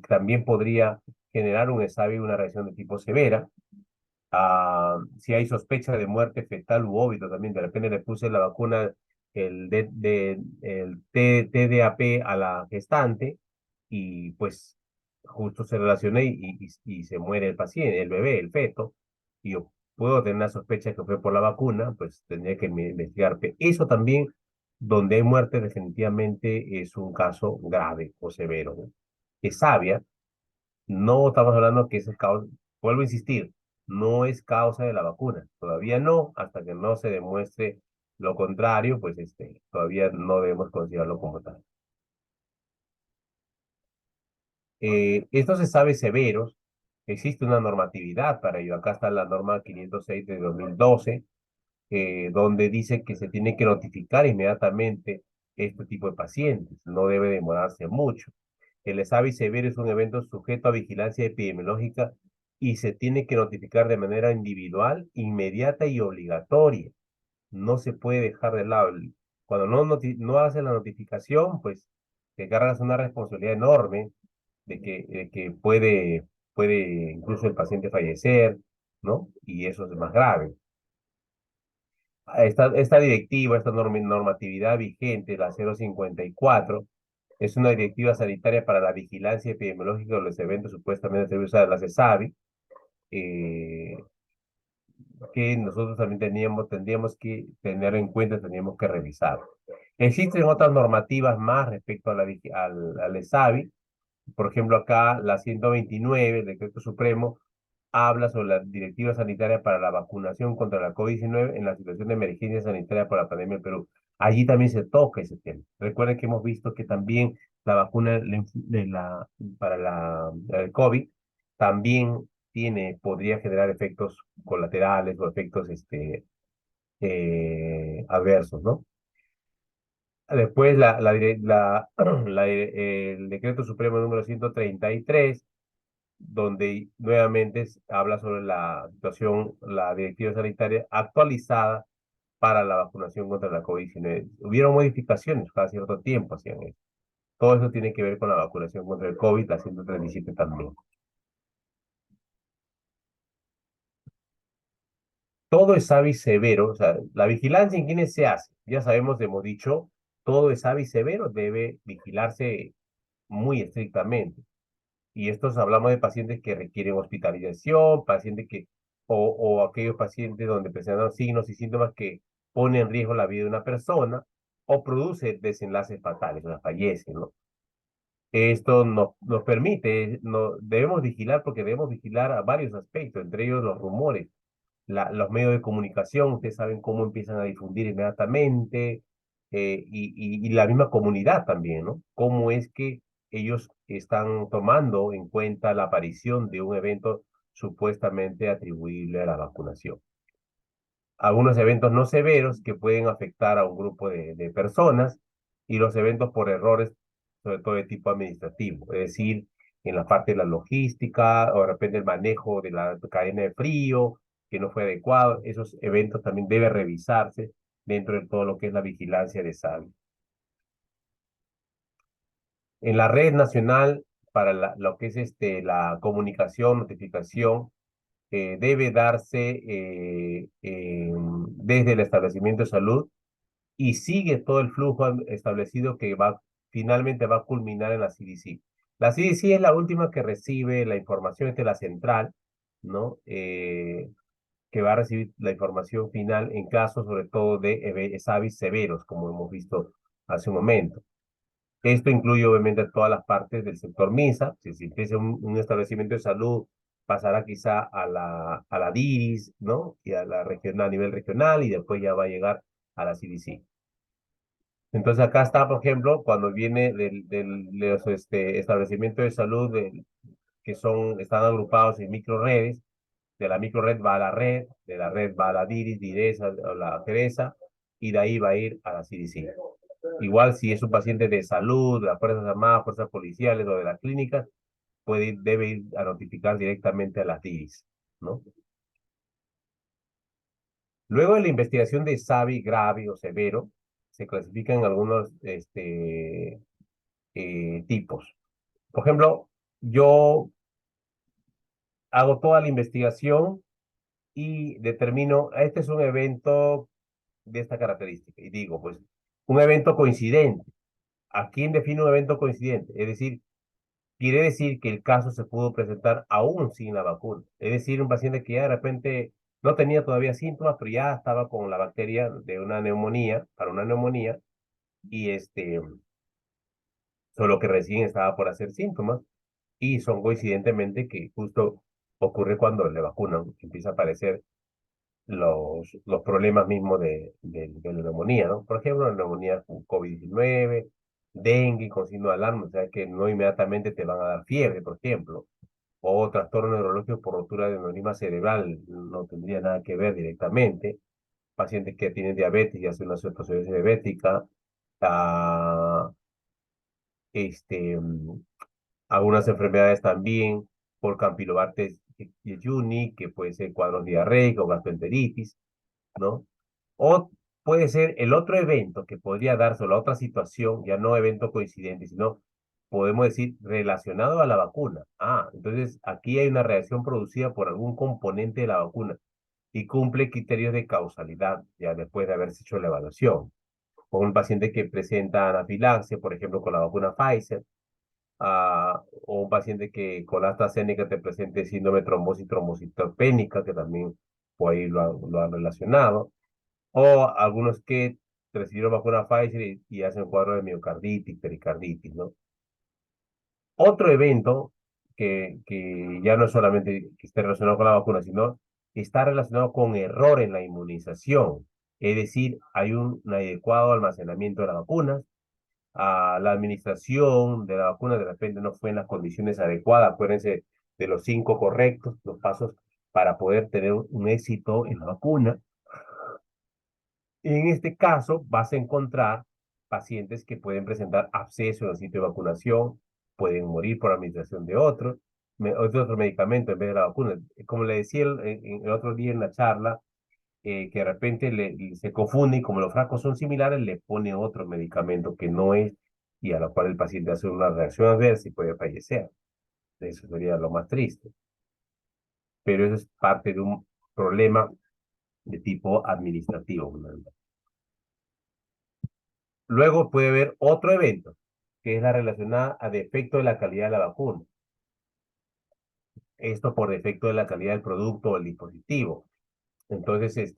también podría generar un ESAVI, una reacción de tipo severa. Si hay sospecha de muerte fetal u óbito también, de repente le puse la vacuna, el TDAP a la gestante y pues justo se relacioné y se muere el paciente, el bebé, el feto, y yo puedo tener una sospecha que fue por la vacuna, pues tendría que investigar. Eso también, donde hay muerte, definitivamente es un caso grave o severo, ¿no? Es sabia, no estamos hablando que es causa, vuelvo a insistir, no es causa de la vacuna. Todavía no, hasta que no se demuestre lo contrario, pues todavía no debemos considerarlo como tal. Esto se sabe severos, existe una normatividad para ello. Acá está la norma 506 de 2012, donde dice que se tiene que notificar inmediatamente este tipo de pacientes, no debe demorarse mucho. El ESAVI severo es un evento sujeto a vigilancia epidemiológica y se tiene que notificar de manera individual, inmediata y obligatoria. No se puede dejar de lado. Cuando no haces la notificación, pues te cargas una responsabilidad enorme de que puede incluso el paciente fallecer, ¿no? Y eso es más grave. Esta directiva, esta normatividad vigente, la 054, es una directiva sanitaria para la vigilancia epidemiológica de los eventos supuestamente atribuidos a la CESAVI, eh, que nosotros también tendríamos que tener en cuenta, tendríamos que revisar. Existen otras normativas más respecto a al ESAVI. Por ejemplo, acá la 129, el Decreto Supremo, habla sobre la directiva sanitaria para la vacunación contra la COVID-19 en la situación de emergencia sanitaria por la pandemia en Perú. Allí también se toca ese tema. Recuerden que hemos visto que también la vacuna para el COVID también podría generar efectos colaterales o efectos adversos, ¿no? Después el Decreto Supremo número 133, donde nuevamente habla sobre la situación, la directiva sanitaria actualizada para la vacunación contra la COVID-19. Hubieron modificaciones cada cierto tiempo, hacían eso. Todo eso tiene que ver con la vacunación contra el COVID, la 137 también. Todo es avis severo, o sea, la vigilancia en quienes se hace, ya sabemos, hemos dicho, todo es avis severo, debe vigilarse muy estrictamente. Y estos hablamos de pacientes que requieren hospitalización, pacientes o aquellos pacientes donde presentan signos y síntomas que ponen en riesgo la vida de una persona o produce desenlaces fatales, o sea, fallecen, ¿no? Esto nos permite, debemos vigilar porque debemos vigilar a varios aspectos, entre ellos los rumores, los medios de comunicación, ustedes saben cómo empiezan a difundir inmediatamente, y la misma comunidad también, ¿no? Cómo es que ellos están tomando en cuenta la aparición de un evento supuestamente atribuible a la vacunación. Algunos eventos no severos que pueden afectar a un grupo de personas y los eventos por errores, sobre todo de tipo administrativo, es decir, en la parte de la logística o de repente el manejo de la cadena de frío que no fue adecuado, esos eventos también deben revisarse dentro de todo lo que es la vigilancia de salud. En la red nacional para lo que es la comunicación, notificación, debe darse desde el establecimiento de salud y sigue todo el flujo establecido que finalmente va a culminar en la CDC. La CDC es la última que recibe la información, esta es la central, ¿no? Que va a recibir la información final en casos sobre todo de ESAVIS severos, como hemos visto hace un momento. Esto incluye obviamente todas las partes del sector MINSA. Si empieza un establecimiento de salud, pasará quizá a la DIRIS, ¿no? Y a la regional, a nivel regional, y después ya va a llegar a la CDC. Entonces acá está, por ejemplo, cuando viene de los establecimientos de salud están agrupados en microredes, de la microred va a la red, de la red va a la DIRIS, DIRESA, a la GERESA, y de ahí va a ir a la CDC. Igual si es un paciente de salud, de las Fuerzas Armadas, Fuerzas Policiales o de las clínicas, debe ir a notificar directamente a las DIRIS, ¿no? Luego de la investigación de SAVI grave o severo, se clasifican algunos tipos. Por ejemplo, yo hago toda la investigación y determino, este es un evento de esta característica. Y digo, pues, un evento coincidente. ¿A quién define un evento coincidente? Es decir, quiere decir que el caso se pudo presentar aún sin la vacuna. Es decir, un paciente que ya de repente no tenía todavía síntomas, pero ya estaba con la bacteria de una neumonía, para una neumonía, y solo que recién estaba por hacer síntomas, y son coincidentemente que justo ocurre cuando le vacunan, que empieza a aparecer los problemas mismos de la neumonía, ¿no? Por ejemplo, la neumonía con COVID-19, dengue con signo de alarma, o sea que no inmediatamente te van a dar fiebre, por ejemplo, o trastorno neurológico por rotura de aneurisma cerebral, no tendría nada que ver directamente. Pacientes que tienen diabetes y hacen una cetoacidosis diabética, ah, este, algunas enfermedades también por Campylobacter jejuni, que puede ser cuadros diarreicos, gastroenteritis, ¿no? O puede ser el otro evento que podría darse, o la otra situación, ya no evento coincidente, sino podemos decir relacionado a la vacuna. Ah, entonces aquí hay una reacción producida por algún componente de la vacuna y cumple criterios de causalidad, ya después de haberse hecho la evaluación. Con un paciente que presenta anafilaxia, por ejemplo, con la vacuna Pfizer, o un paciente que con la AstraZeneca te presente síndrome de trombosis trombocitopénica, que también por ahí lo han relacionado, o algunos que recibieron vacuna Pfizer y hacen cuadro de miocarditis, pericarditis, ¿no? Otro evento que ya no es solamente que esté relacionado con la vacuna, sino que está relacionado con error en la inmunización. Es decir, hay un inadecuado almacenamiento de las vacunas, la administración de la vacuna de repente no fue en las condiciones adecuadas. Acuérdense de los 5 correctos, los pasos para poder tener un éxito en la vacuna. En este caso, vas a encontrar pacientes que pueden presentar absceso en el sitio de vacunación, pueden morir por administración de otro medicamento en vez de la vacuna. Como le decía el otro día en la charla, que de repente se confunde y como los frascos son similares, le pone otro medicamento que no es y a la cual el paciente hace una reacción adversa y puede fallecer. Eso sería lo más triste. Pero eso es parte de un problema de tipo administrativo. Luego puede haber otro evento, que es la relacionada a defecto de la calidad de la vacuna. Esto por defecto de la calidad del producto o el dispositivo. Entonces,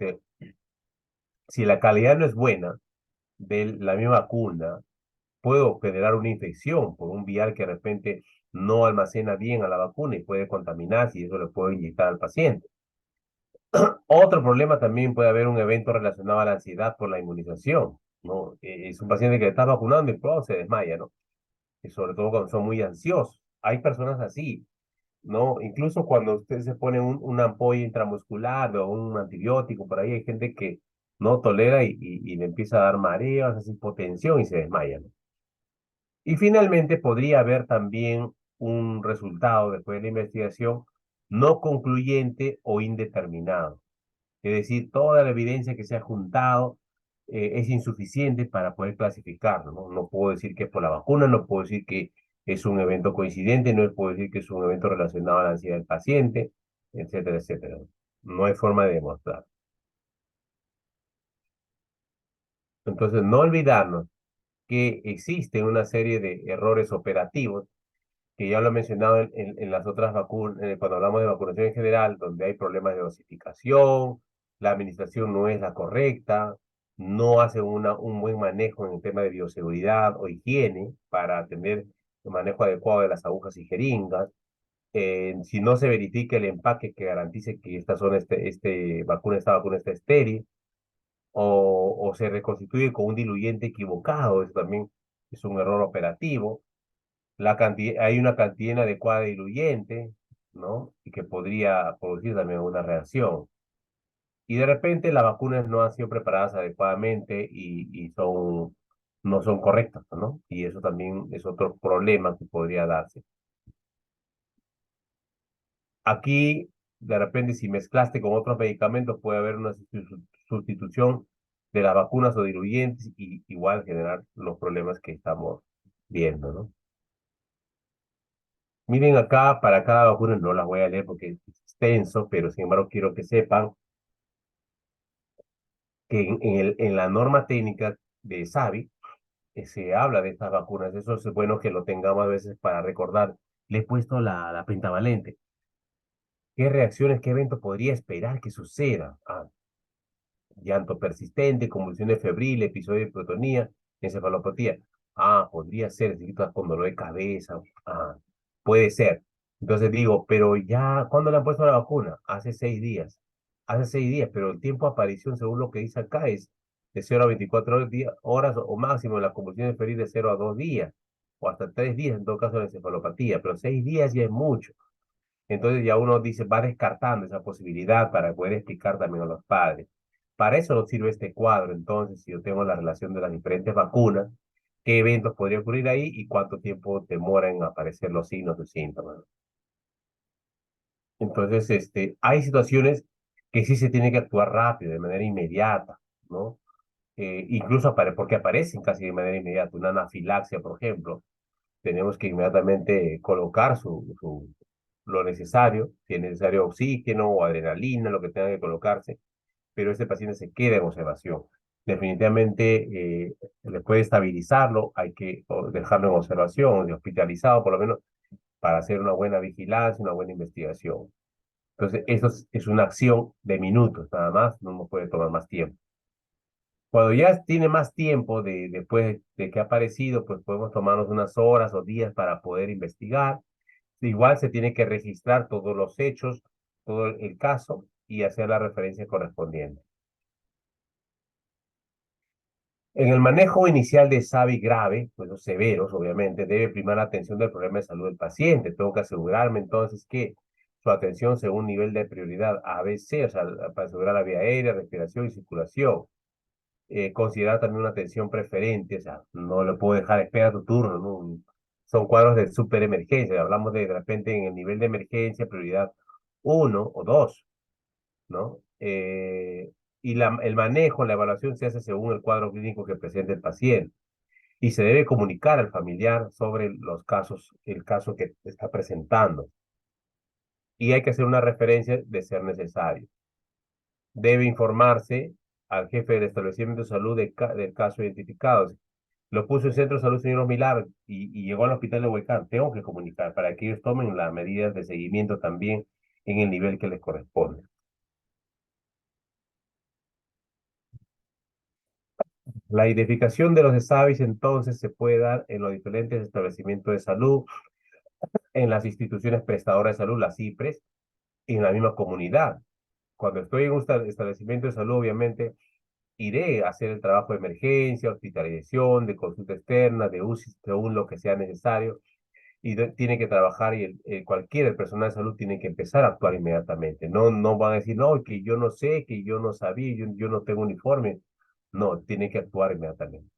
si la calidad no es buena de la misma vacuna, puedo generar una infección por un vial que de repente no almacena bien a la vacuna y puede contaminarse y eso le puede inyectar al paciente. Otro problema también puede haber un evento relacionado a la ansiedad por la inmunización, ¿no? Es un paciente que está vacunando y se desmaya, ¿no? Y sobre todo cuando son muy ansiosos. Hay personas así, ¿no? Incluso cuando usted se pone una ampolla intramuscular o un antibiótico, por ahí hay gente que no tolera y le empieza a dar mareos, hace hipotensión y se desmaya, ¿no? Y finalmente podría haber también un resultado después de la investigación no concluyente o indeterminado. Es decir, toda la evidencia que se ha juntado es insuficiente para poder clasificarlo, ¿no? No puedo decir que es por la vacuna, no puedo decir que es un evento coincidente, no puedo decir que es un evento relacionado a la ansiedad del paciente, etcétera, etcétera. No hay forma de demostrar. Entonces, no olvidarnos que existen una serie de errores operativos que ya lo he mencionado en las otras vacunas, cuando hablamos de vacunación en general, donde hay problemas de dosificación, la administración no es la correcta, no hace un buen manejo en el tema de bioseguridad o higiene para tener el manejo adecuado de las agujas y jeringas. Si no se verifica el empaque que garantice que esta vacuna está estéril, o se reconstituye con un diluyente equivocado, eso también es un error operativo. Hay una cantidad inadecuada de diluyente, ¿no? Y que podría producir también una reacción. Y de repente las vacunas no han sido preparadas adecuadamente no son correctas, ¿no? Y eso también es otro problema que podría darse. Aquí, de repente, si mezclaste con otros medicamentos, puede haber una sustitución de las vacunas o diluyentes y igual generar los problemas que estamos viendo, ¿no? Miren acá, para cada vacuna no las voy a leer porque es extenso, pero sin embargo quiero que sepan que en la norma técnica de SAVI se habla de estas vacunas. Eso es bueno que lo tengamos a veces para recordar. Le he puesto la pentavalente. ¿Qué reacciones, qué evento podría esperar que suceda? Llanto persistente, convulsiones febriles, episodio de hipotonía, encefalopatía. Podría ser, necesitas con dolor de cabeza. Puede ser. Entonces digo, pero ya, ¿cuándo le han puesto la vacuna? Hace 6 días. Hace 6 días, pero el tiempo de aparición, según lo que dice acá, es de 0 a 24 horas o máximo en las convulsiones febriles de 0 a 2 días, o hasta 3 días en todo caso en la encefalopatía, pero 6 días ya es mucho. Entonces ya uno dice, va descartando esa posibilidad para poder explicar también a los padres. Para eso nos sirve este cuadro. Entonces, si yo tengo la relación de las diferentes vacunas, qué eventos podría ocurrir ahí y cuánto tiempo demora en aparecer los signos y síntomas. Entonces, hay situaciones que sí se tiene que actuar rápido, de manera inmediata, ¿no? incluso porque aparecen casi de manera inmediata. Una anafilaxia, por ejemplo, tenemos que inmediatamente colocar lo necesario, si es necesario oxígeno o adrenalina, lo que tenga que colocarse, pero este paciente se queda en observación. Definitivamente después de estabilizarlo, hay que dejarlo en observación, de hospitalizado por lo menos, para hacer una buena vigilancia, una buena investigación. Entonces, eso es una acción de minutos, nada más, no nos puede tomar más tiempo. Cuando ya tiene más tiempo después de que ha aparecido, pues podemos tomarnos unas horas o días para poder investigar. Igual se tiene que registrar todos los hechos, todo el caso y hacer la referencia correspondiente. En el manejo inicial de SAVI grave, pues los severos, obviamente, debe primar la atención del problema de salud del paciente. Tengo que asegurarme entonces que su atención según nivel de prioridad A, B, C, o sea, para asegurar la vía aérea, respiración y circulación. Considerar también una atención preferente, o sea, no le puedo dejar espera tu turno, ¿no? Son cuadros de superemergencia, hablamos de repente en el nivel de emergencia, prioridad uno o 2, ¿no? Y el manejo, la evaluación se hace según el cuadro clínico que presenta el paciente y se debe comunicar al familiar sobre los casos, el caso que está presentando. Y hay que hacer una referencia de ser necesario. Debe informarse al jefe del establecimiento de salud del caso identificado. Lo puso en Centro de Salud Señor Milagro y llegó al hospital de Huaycán. Tengo que comunicar para que ellos tomen las medidas de seguimiento también en el nivel que les corresponde. La identificación de los ESAVIS entonces se puede dar en los diferentes establecimientos de salud, en las instituciones prestadoras de salud, las IPRES, en la misma comunidad. Cuando estoy en un establecimiento de salud, obviamente, iré a hacer el trabajo de emergencia, hospitalización, de consulta externa, de UCI, según lo que sea necesario, y tiene que trabajar y el personal de salud tiene que empezar a actuar inmediatamente. No, no van a decir, no, que yo no sé, que yo no sabía, yo no tengo uniforme. No, tiene que actuar inmediatamente.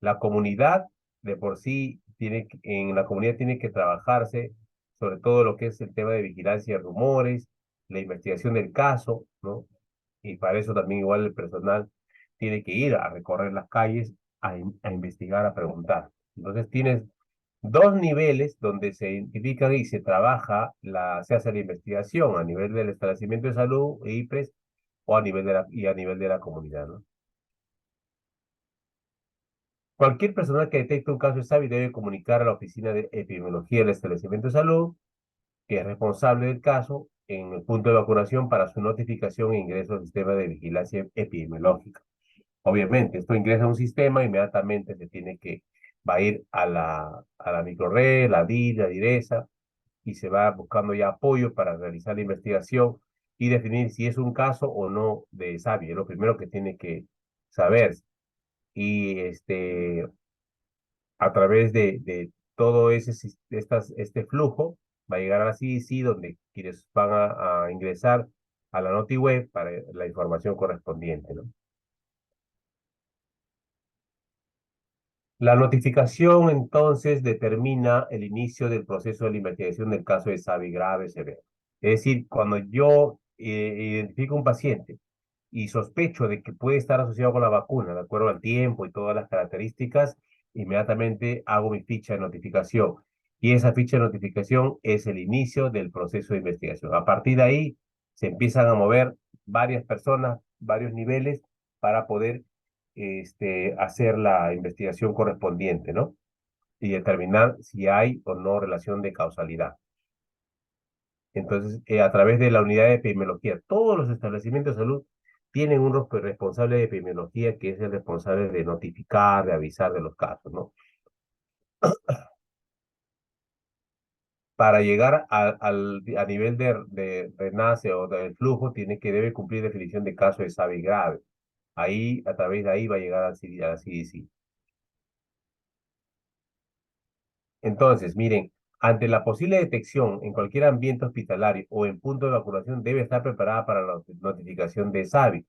La comunidad de por sí en la comunidad tiene que trabajarse sobre todo lo que es el tema de vigilancia de rumores, la investigación del caso, ¿no? Y para eso también igual el personal tiene que ir a recorrer las calles, a investigar, a preguntar. Entonces tienes dos niveles donde se identifican y se trabaja, se hace la investigación a nivel del establecimiento de salud, IPRES, o a nivel de la comunidad, ¿no? Cualquier persona que detecte un caso de SAVI debe comunicar a la Oficina de Epidemiología del Establecimiento de Salud, que es responsable del caso, en el punto de vacunación para su notificación e ingreso al sistema de vigilancia epidemiológica. Obviamente, esto ingresa a un sistema, inmediatamente va a ir a la microred, la DIL, la DIRESA, y se va buscando ya apoyo para realizar la investigación y definir si es un caso o no de SAVI. Es lo primero que tiene que saber. Y a través de todo este flujo, va a llegar a la CDC, donde quienes van a ingresar a la NotiWeb para la información correspondiente, ¿no? La notificación entonces determina el inicio del proceso de la investigación del caso de SAVI grave severo. Es decir, cuando yo identifico un paciente y sospecho de que puede estar asociado con la vacuna, de acuerdo al tiempo y todas las características, inmediatamente hago mi ficha de notificación. Y esa ficha de notificación es el inicio del proceso de investigación. A partir de ahí se empiezan a mover varias personas, varios niveles para poder hacer la investigación correspondiente, ¿no? Y determinar si hay o no relación de causalidad. Entonces, a través de la unidad de epidemiología, todos los establecimientos de salud tienen un responsable de epidemiología que es el responsable de notificar, de avisar de los casos, ¿no? Para llegar a nivel de RENACE o del flujo, debe cumplir definición de caso de SAVI grave. Ahí, a través de ahí va a llegar a la CDC. Entonces, miren, ante la posible detección en cualquier ambiente hospitalario o en punto de vacunación, debe estar preparada para la notificación de SAVI.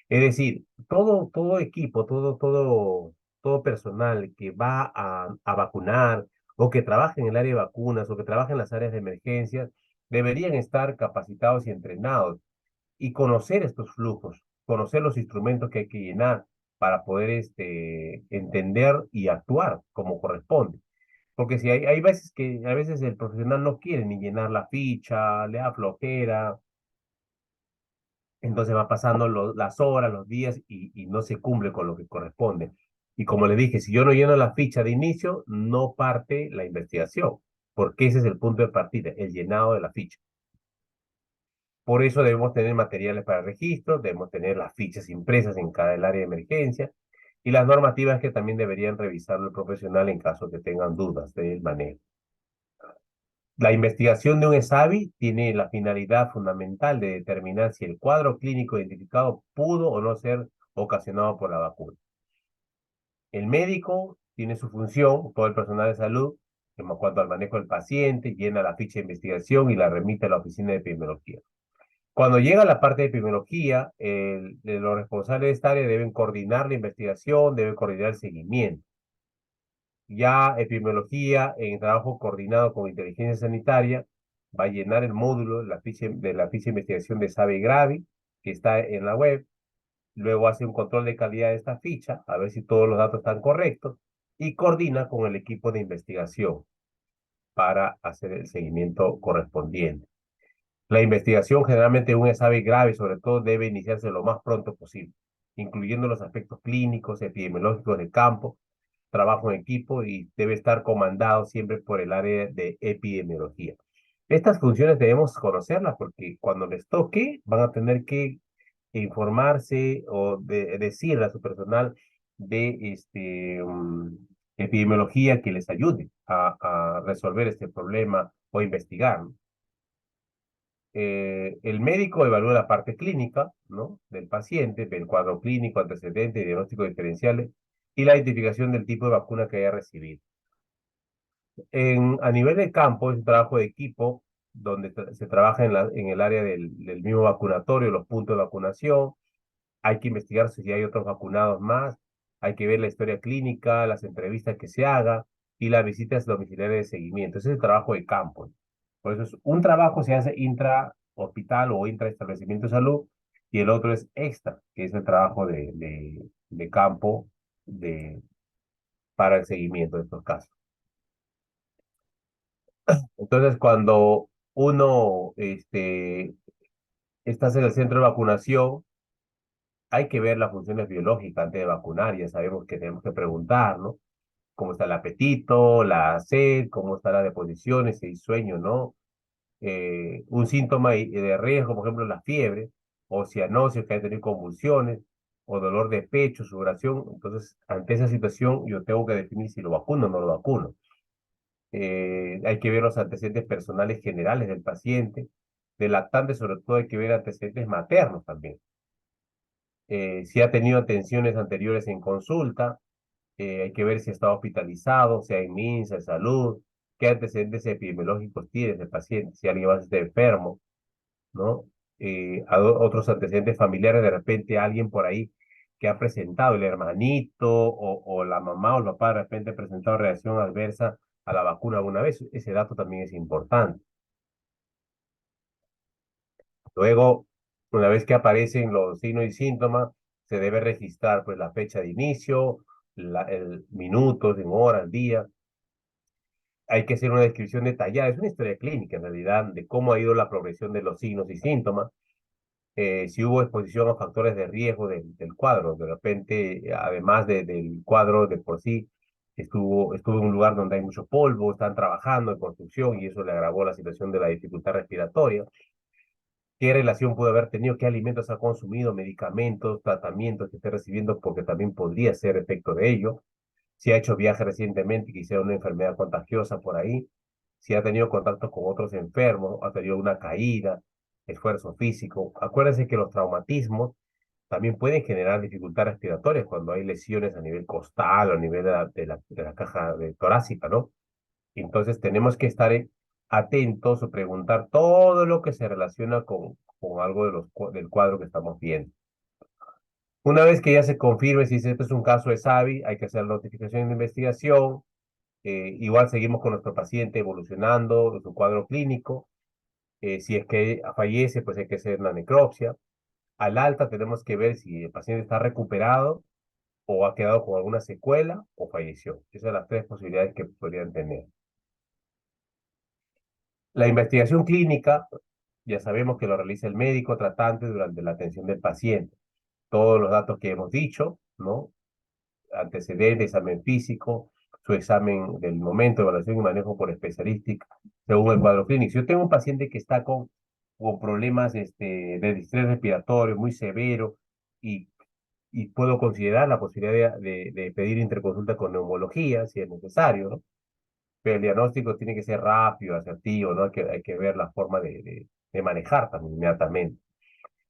Es decir, todo equipo, todo personal que va a vacunar o que trabaja en el área de vacunas o que trabaja en las áreas de emergencias, deberían estar capacitados y entrenados y conocer estos flujos, conocer los instrumentos que hay que llenar para poder entender y actuar como corresponde. Porque si hay veces que a veces el profesional no quiere ni llenar la ficha, le da flojera, entonces va pasando las horas, los días y no se cumple con lo que corresponde. Y como le dije, si yo no lleno la ficha de inicio, no parte la investigación, porque ese es el punto de partida, el llenado de la ficha. Por eso debemos tener materiales para registro, debemos tener las fichas impresas en cada área de emergencia y las normativas que también deberían revisar el profesional en caso que tengan dudas del manejo. La investigación de un ESAVI tiene la finalidad fundamental de determinar si el cuadro clínico identificado pudo o no ser ocasionado por la vacuna. El médico tiene su función, todo el personal de salud, en cuanto al manejo del paciente, llena la ficha de investigación y la remite a la oficina de epidemiología. Cuando llega la parte de epidemiología, los responsables de esta área deben coordinar la investigación, deben coordinar el seguimiento. Ya epidemiología, en trabajo coordinado con inteligencia sanitaria, va a llenar el módulo de la ficha de investigación de SABE Gravi, que está en la web. Luego hace un control de calidad de esta ficha, a ver si todos los datos están correctos, y coordina con el equipo de investigación para hacer el seguimiento correspondiente. La investigación generalmente de un SABE grave, sobre todo, debe iniciarse lo más pronto posible, incluyendo los aspectos clínicos, epidemiológicos del campo, trabajo en equipo y debe estar comandado siempre por el área de epidemiología. Estas funciones debemos conocerlas porque cuando les toque van a tener que informarse o decirle a su personal de epidemiología que les ayude a resolver este problema o investigar, ¿no? El médico evalúa la parte clínica, ¿no?, del paciente, del cuadro clínico, antecedentes, diagnósticos diferenciales y la identificación del tipo de vacuna que haya recibido. A nivel de campo, es un trabajo de equipo donde se trabaja en el área del mismo vacunatorio, los puntos de vacunación. Hay que investigar si hay otros vacunados más, hay que ver la historia clínica, las entrevistas que se hagan y las visitas domiciliarias de seguimiento. Ese es el trabajo de campo. Por eso es un trabajo se hace intra-hospital o intra-establecimiento de salud y el otro es extra, que es el trabajo de campo de, para el seguimiento de estos casos. Entonces, cuando uno estás en el centro de vacunación, hay que ver las funciones biológicas antes de vacunar. Ya sabemos que tenemos que preguntar, ¿no? Cómo está el apetito, la sed, cómo está la deposición, si hay sueño, ¿no? Un síntoma de riesgo, por ejemplo, la fiebre, o cianosis, que hay que tener convulsiones, o dolor de pecho, sudoración. Entonces, ante esa situación, yo tengo que definir si lo vacuno o no lo vacuno. Hay que ver los antecedentes personales generales del paciente, del lactante, sobre todo hay que ver antecedentes maternos también. Si ha tenido atenciones anteriores en consulta, hay que ver si está hospitalizado, si hay MINSA, de salud, qué antecedentes epidemiológicos tiene ese paciente, si alguien más está enfermo, ¿no? Otros antecedentes familiares, de repente alguien por ahí que ha presentado el hermanito o la mamá o el papá de repente ha presentado reacción adversa a la vacuna alguna vez. Ese dato también es importante. Luego, una vez que aparecen los signos y síntomas, se debe registrar pues la fecha de inicio, el minutos, en horas, día. Hay que hacer una descripción detallada, es una historia clínica en realidad, de cómo ha ido la progresión de los signos y síntomas, si hubo exposición a factores de riesgo del cuadro, de repente, además del cuadro de por sí, estuvo en un lugar donde hay mucho polvo, están trabajando en construcción y eso le agravó la situación de la dificultad respiratoria. ¿Qué relación puede haber tenido? ¿Qué alimentos ha consumido? ¿Medicamentos, tratamientos que esté recibiendo? Porque también podría ser efecto de ello. Si ha hecho viaje recientemente, quizá una enfermedad contagiosa por ahí. Si ha tenido contacto con otros enfermos, ha tenido una caída, esfuerzo físico. Acuérdense que los traumatismos también pueden generar dificultades respiratorias cuando hay lesiones a nivel costal o a nivel de la caja torácica, ¿no? Entonces tenemos que estar atentos o preguntar todo lo que se relaciona con algo del cuadro que estamos viendo. Una vez que ya se confirme si esto es un caso de SAVI, hay que hacer la notificación de investigación. Igual seguimos con nuestro paciente evolucionando su cuadro clínico. Si es que fallece, pues hay que hacer una necropsia. Al alta tenemos que ver si el paciente está recuperado o ha quedado con alguna secuela o falleció. Esas son las tres posibilidades que podrían tener. La investigación clínica, ya sabemos que lo realiza el médico tratante durante la atención del paciente. Todos los datos que hemos dicho, ¿no? Antecedentes, examen físico, su examen del momento, evaluación y manejo por especialística, según el cuadro clínico. Si yo tengo un paciente que está con problemas de distrés respiratorio muy severo y, y puedo considerar la posibilidad de pedir interconsulta con neumología, si es necesario, ¿no? Pero el diagnóstico tiene que ser rápido, asertivo, ¿no? Hay que ver la forma de manejar también inmediatamente.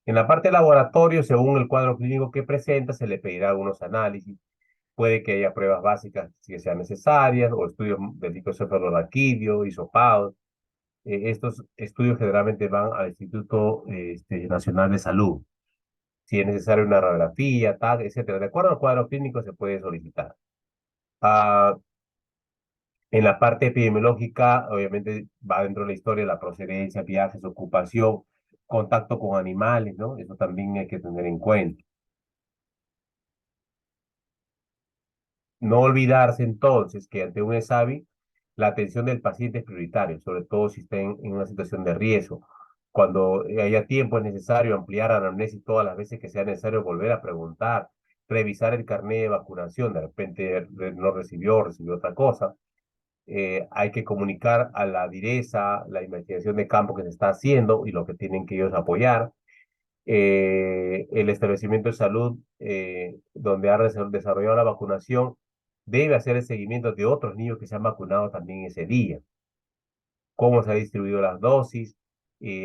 En la parte de laboratorio, según el cuadro clínico que presenta, se le pedirá algunos análisis. Puede que haya pruebas básicas que sean necesarias o estudios del microcefalorraquídeo, hisopados. Estos estudios generalmente van al Instituto Nacional de Salud. Si es necesaria una radiografía, TAC, etcétera. De acuerdo al cuadro clínico se puede solicitar. Ah, en la parte epidemiológica, obviamente va dentro de la historia la procedencia, viajes, ocupación, contacto con animales, ¿no? Eso también hay que tener en cuenta. No olvidarse entonces que ante un ESAVI, la atención del paciente es prioritaria, sobre todo si está en una situación de riesgo. Cuando haya tiempo es necesario ampliar anamnesis todas las veces que sea necesario volver a preguntar, revisar el carnet de vacunación, de repente no recibió otra cosa. Hay que comunicar a la direza la investigación de campo que se está haciendo y lo que tienen que ellos apoyar. El establecimiento de salud donde ha desarrollado la vacunación debe hacer el seguimiento de otros niños que se han vacunado también ese día, cómo se han distribuido las dosis,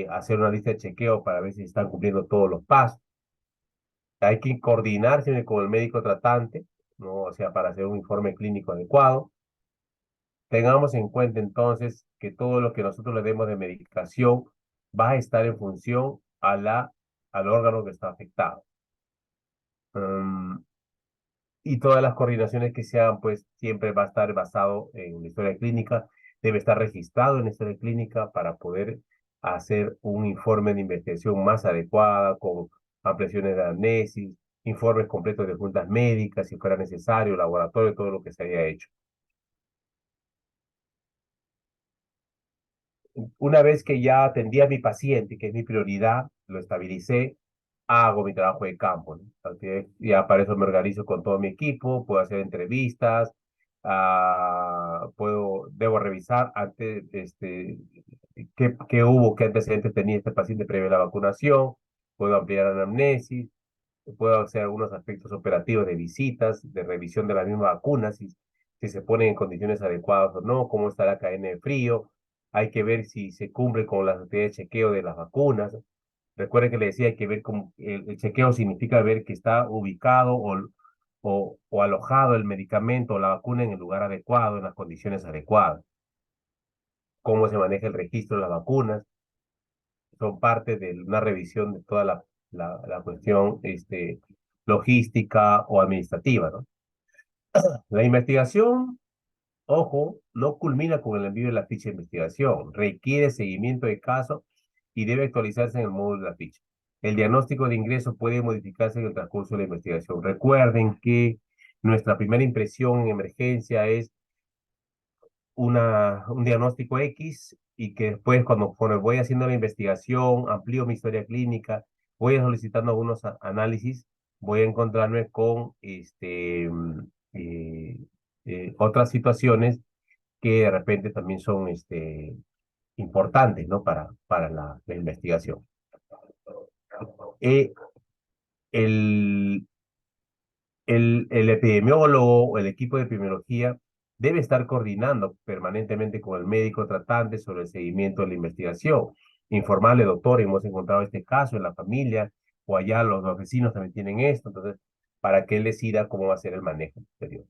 hacer una lista de chequeo para ver si están cumpliendo todos los pasos. Hay que coordinarse con el médico tratante, ¿no? O sea, para hacer un informe clínico adecuado. Tengamos en cuenta entonces que todo lo que nosotros le demos de medicación va a estar en función al órgano que está afectado. Um, y todas las coordinaciones que se hagan, pues siempre va a estar basado en la historia clínica, debe estar registrado en la historia clínica para poder hacer un informe de investigación más adecuada, con ampliaciones de amnesis, informes completos de juntas médicas, si fuera necesario, laboratorio, todo lo que se haya hecho. Una vez que ya atendí a mi paciente, que es mi prioridad, lo estabilicé, hago mi trabajo de campo, ¿no? Así ya para eso me organizo con todo mi equipo, puedo hacer entrevistas, debo revisar antes, qué hubo, qué antecedentes tenía este paciente previo a la vacunación, puedo ampliar anamnesis, puedo hacer algunos aspectos operativos de visitas, de revisión de la misma vacuna, si se ponen en condiciones adecuadas o no, cómo está la cadena de frío, hay que ver si se cumple con las actividades de chequeo de las vacunas. Recuerden que le decía, hay que ver cómo el chequeo significa ver que está ubicado o alojado el medicamento o la vacuna en el lugar adecuado, en las condiciones adecuadas. Cómo se maneja el registro de las vacunas, son parte de una revisión de toda la cuestión logística o administrativa, ¿no? La investigación, ojo, no culmina con el envío de la ficha de investigación, requiere seguimiento de caso y debe actualizarse en el módulo de la ficha. El diagnóstico de ingreso puede modificarse en el transcurso de la investigación. Recuerden que nuestra primera impresión en emergencia es un diagnóstico X y que después cuando voy haciendo la investigación, amplío mi historia clínica, voy solicitando algunos análisis, voy a encontrarme con eh, otras situaciones que de repente también son importantes, ¿no? Para la investigación. Eh, el, el epidemiólogo o el equipo de epidemiología debe estar coordinando permanentemente con el médico tratante sobre el seguimiento de la investigación. Informarle, doctor, hemos encontrado este caso en la familia o allá los vecinos también tienen esto, entonces, para que él decida cómo va a ser el manejo posterior.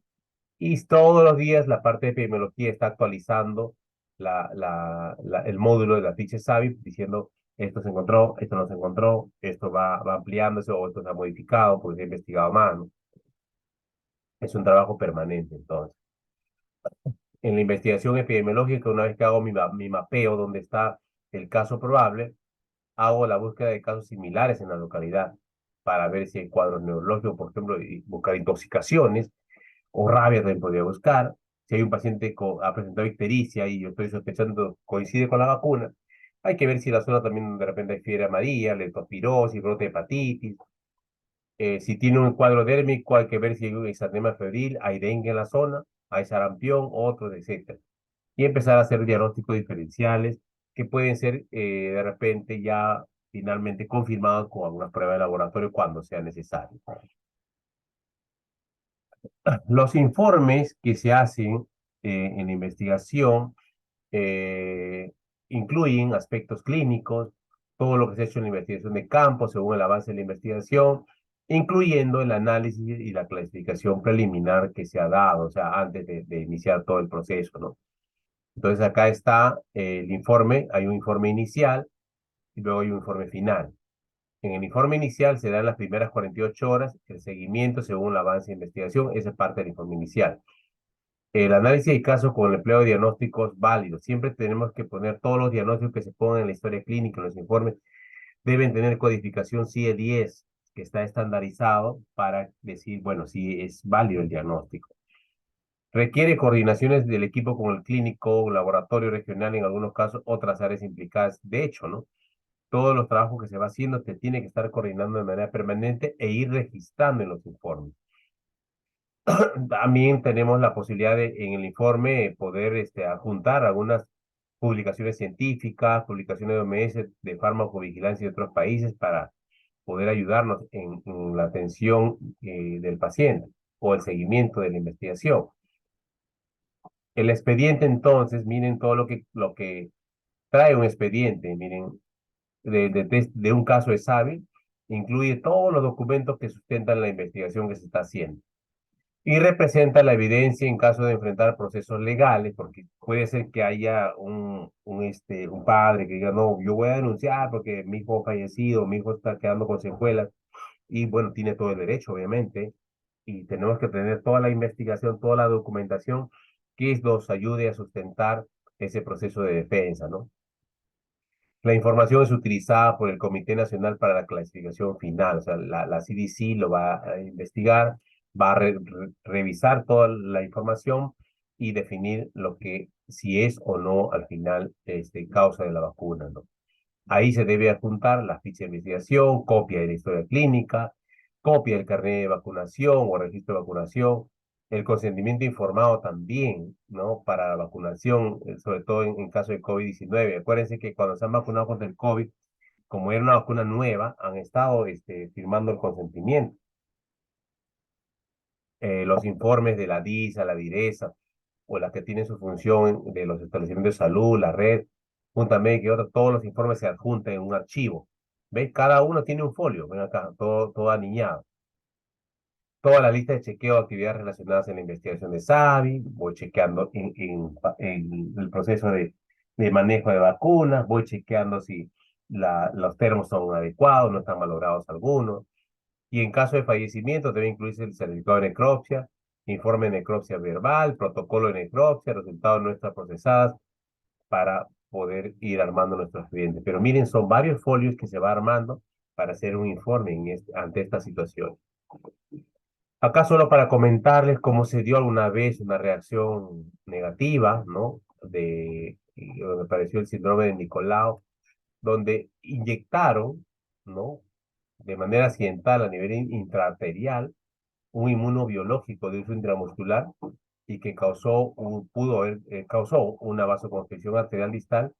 Y todos los días la parte de epidemiología está actualizando el módulo de la ficha SAVI diciendo esto se encontró, esto no se encontró, esto va ampliándose o esto se ha modificado porque se ha investigado más, ¿no? Es un trabajo permanente, entonces. En la investigación epidemiológica, una vez que hago mi mapeo donde está el caso probable, hago la búsqueda de casos similares en la localidad. para ver si hay cuadros neurológicos, por ejemplo, y buscar intoxicaciones o rabia también podría buscar. Si hay un paciente ha presentado ictericia y yo estoy sospechando coincide con la vacuna, hay que ver si la zona también de repente hay fiebre amarilla, leptospirosis, brote de hepatitis. Si tiene un cuadro dérmico, hay que ver si hay un exantema febril, hay dengue en la zona, hay sarampión, otros, etcétera. Y empezar a hacer diagnósticos diferenciales que pueden ser de repente ya finalmente confirmados con algunas pruebas de laboratorio cuando sea necesario. Los informes que se hacen en la investigación eh, incluyen aspectos clínicos, todo lo que se ha hecho en la investigación de campo según el avance de la investigación, incluyendo el análisis y la clasificación preliminar que se ha dado, o sea, antes de iniciar todo el proceso, ¿no? Entonces acá está el informe, hay un informe inicial y luego hay un informe final. En el informe inicial se dan las primeras 48 horas, el seguimiento según el avance de investigación, esa es parte del informe inicial. El análisis de caso con el empleo de diagnósticos válidos. Siempre tenemos que poner todos los diagnósticos que se pongan en la historia clínica, en los informes, deben tener codificación CIE-10, que está estandarizado para decir, bueno, si es válido el diagnóstico. Requiere coordinaciones del equipo con el clínico, laboratorio regional, en algunos casos, otras áreas implicadas. De hecho, ¿no? Todos los trabajos que se va haciendo te tiene que estar coordinando de manera permanente e ir registrando en los informes. También tenemos la posibilidad de, en el informe, poder adjuntar algunas publicaciones científicas, publicaciones de OMS, de farmacovigilancia de otros países para poder ayudarnos en la atención del paciente o el seguimiento de la investigación. El expediente, entonces, miren todo lo que trae un expediente, miren, de un caso de SAVI, incluye todos los documentos que sustentan la investigación que se está haciendo y representa la evidencia en caso de enfrentar procesos legales, porque puede ser que haya un padre que diga, no, yo voy a denunciar porque mi hijo ha fallecido, mi hijo está quedando con secuelas, y bueno, tiene todo el derecho, obviamente, y tenemos que tener toda la investigación, toda la documentación que nos ayude a sustentar ese proceso de defensa, ¿no? La información es utilizada por el Comité Nacional para la Clasificación Final, o sea, la CDC lo va a investigar, va a revisar toda la información y definir lo que, si es o no al final causa de la vacuna, ¿no? Ahí se debe adjuntar la ficha de investigación, copia de la historia clínica, copia del carnet de vacunación o registro de vacunación, el consentimiento informado también, ¿no? Para la vacunación, sobre todo en caso de COVID-19. Acuérdense que cuando se han vacunado contra el COVID, como era una vacuna nueva, han estado firmando el consentimiento. Los informes de la DISA, la DIRESA, o las que tienen su función de los establecimientos de salud, la red, Junta Médica y otros, todos los informes se adjuntan en un archivo. ¿Ves? Cada uno tiene un folio, ven acá, todo aniñado. Toda la lista de chequeo de actividades relacionadas en la investigación de SAVI, voy chequeando en el proceso de manejo de vacunas, voy chequeando si los termos son adecuados, no están malogrados algunos. Y en caso de fallecimiento debe incluirse el certificado de necropsia, informe de necropsia verbal, protocolo de necropsia, resultados de nuestras procesadas para poder ir armando nuestro expediente. Pero miren, son varios folios que se va armando para hacer un informe ante esta situación. Acá solo para comentarles cómo se dio alguna vez una reacción negativa, ¿no? Me pareció el síndrome de Nicolau, donde inyectaron, ¿no? De manera accidental a nivel intraarterial un inmunobiológico de uso intramuscular y que causó una vasoconstricción arterial distal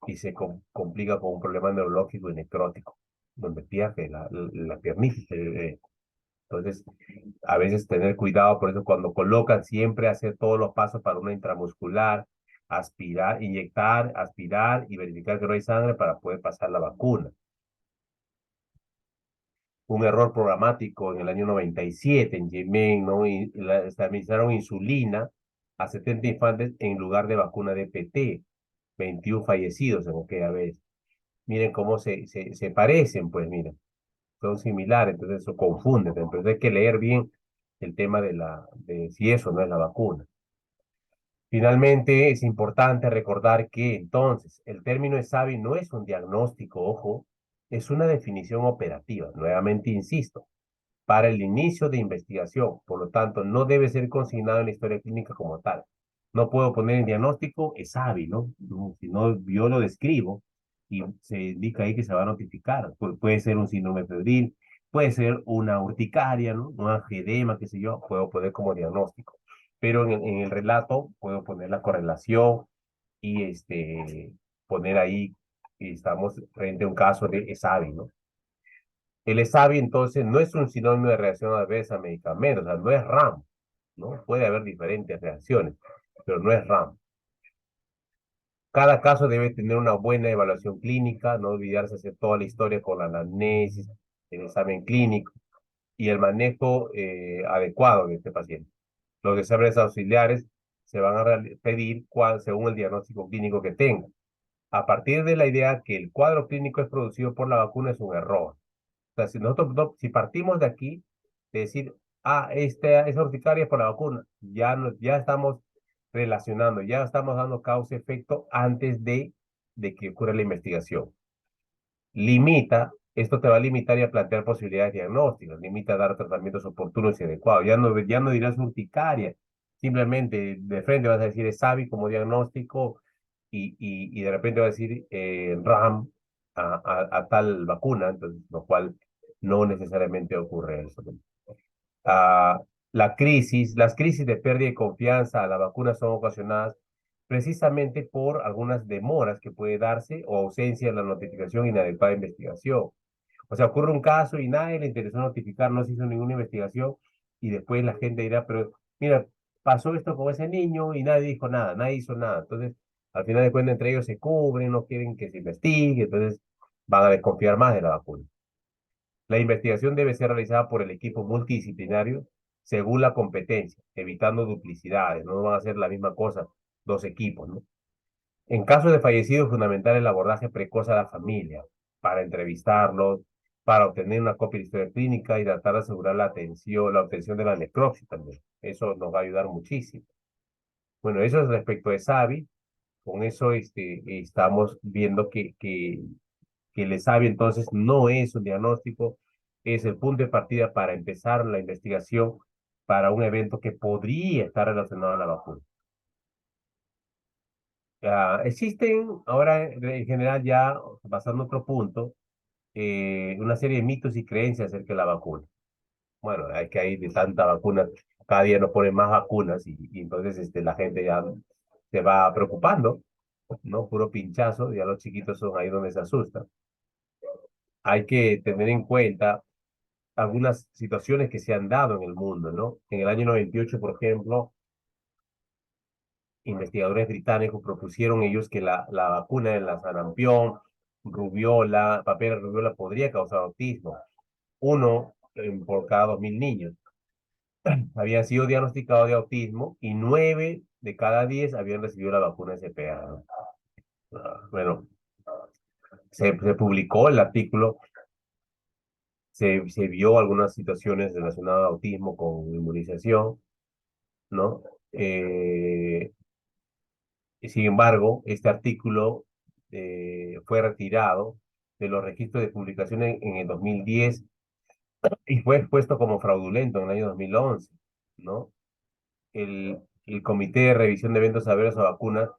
y se complica con un problema neurológico y necrótico, donde pierde la piernita. Entonces, a veces tener cuidado, por eso cuando colocan siempre hacer todos los pasos para una intramuscular, aspirar, inyectar, aspirar y verificar que no hay sangre para poder pasar la vacuna. Un error programático en el año 97 en Yemen, ¿no? Se administraron insulina a 70 infantes en lugar de vacuna de PT, 21 fallecidos en aquella vez. Miren cómo se parecen, pues miren, son similares, entonces eso confunde, entonces hay que leer bien el tema de si eso no es la vacuna. Finalmente, es importante recordar que entonces el término ESAVI no es un diagnóstico, ojo, Es una definición operativa, nuevamente insisto, para el inicio de investigación. Por lo tanto, no debe ser consignado en la historia clínica como tal. No puedo poner en diagnóstico, es hábil, ¿no? Si no, yo lo describo y se indica ahí que se va a notificar. Puede ser un síndrome febril, puede ser una urticaria, ¿no? Un angedema, qué sé yo, puedo poner como diagnóstico. Pero en el relato puedo poner la correlación y poner ahí, estamos frente a un caso de ESAVI, ¿no? El ESAVI entonces no es un sinónimo de reacción adversa a medicamentos, o sea, no es RAM, ¿no? Puede haber diferentes reacciones, pero no es RAM. Cada caso debe tener una buena evaluación clínica, no olvidarse hacer toda la historia con la anamnesis, el examen clínico y el manejo adecuado de este paciente. Los exámenes auxiliares se van a pedir según el diagnóstico clínico que tenga. A partir de la idea que el cuadro clínico es producido por la vacuna es un error. O sea, si nosotros si partimos de aquí, de decir, esa urticaria es por la vacuna, ya, ya estamos relacionando, ya estamos dando causa-efecto antes de que ocurra la investigación. Esto te va a limitar y a plantear posibilidades diagnósticas, limita a dar tratamientos oportunos y adecuados. Ya no dirás urticaria, simplemente de frente vas a decir es SAVI como diagnóstico y de repente vas a decir RAM a tal vacuna, entonces, lo cual no necesariamente ocurre eso, ¿no? Ah, las crisis de pérdida de confianza a la vacuna son ocasionadas precisamente por algunas demoras que puede darse o ausencia de la notificación inadecuada de investigación. O sea, ocurre un caso y nadie le interesó notificar, no se hizo ninguna investigación y después la gente dirá, pero mira, pasó esto con ese niño y nadie dijo nada, nadie hizo nada. Entonces, al final de cuentas, entre ellos se cubren, no quieren que se investigue, entonces van a desconfiar más de la vacuna. La investigación debe ser realizada por el equipo multidisciplinario según la competencia, evitando duplicidades, no van a hacer la misma cosa dos equipos, ¿no? En caso de fallecido, es fundamental el abordaje precoz a la familia para entrevistarlos, para obtener una copia de historia clínica y tratar de asegurar la obtención de la necropsia también. Eso nos va a ayudar muchísimo. Bueno, eso es respecto de SAVI. Con eso estamos viendo que el ESAVI entonces no es un diagnóstico, es el punto de partida para empezar la investigación para un evento que podría estar relacionado a la vacuna. Existen ahora en general ya, pasando a otro punto, una serie de mitos y creencias acerca de la vacuna. Bueno, hay que hay de tanta vacuna, cada día nos ponen más vacunas y entonces la gente ya se va preocupando, ¿no? Puro pinchazo, ya los chiquitos son ahí donde se asustan. Hay que tener en cuenta algunas situaciones que se han dado en el mundo, ¿no? En el año 98, por ejemplo, investigadores británicos propusieron ellos que la vacuna de la sarampión, rubiola, papel rubiola podría causar autismo. Uno por cada 2.000 niños habían sido diagnosticados de autismo y 9 de cada 10 habían recibido la vacuna SPA, ¿no? Bueno, se publicó el artículo, se vio algunas situaciones relacionadas a autismo con inmunización, ¿no? Eh, Sin embargo, este artículo fue retirado de los registros de publicaciones en el 2010 y fue expuesto como fraudulento en el año 2011, ¿no? El Comité de Revisión de Eventos Adversos a Vacunas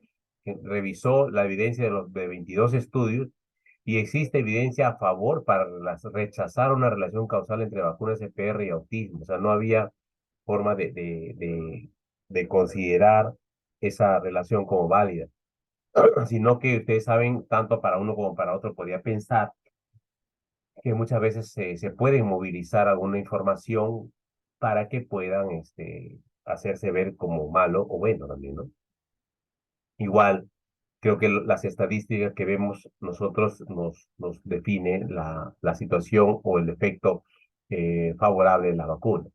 revisó la evidencia de 22 estudios y existe evidencia a favor para rechazar una relación causal entre vacunas CPR y autismo. O sea, no había forma de considerar esa relación como válida, sino que ustedes saben, tanto para uno como para otro, podría pensar que muchas veces se puede movilizar alguna información para que puedan hacerse ver como malo o bueno también, ¿no? Igual, creo que las estadísticas que vemos nosotros nos define la situación o el efecto favorable de la vacuna.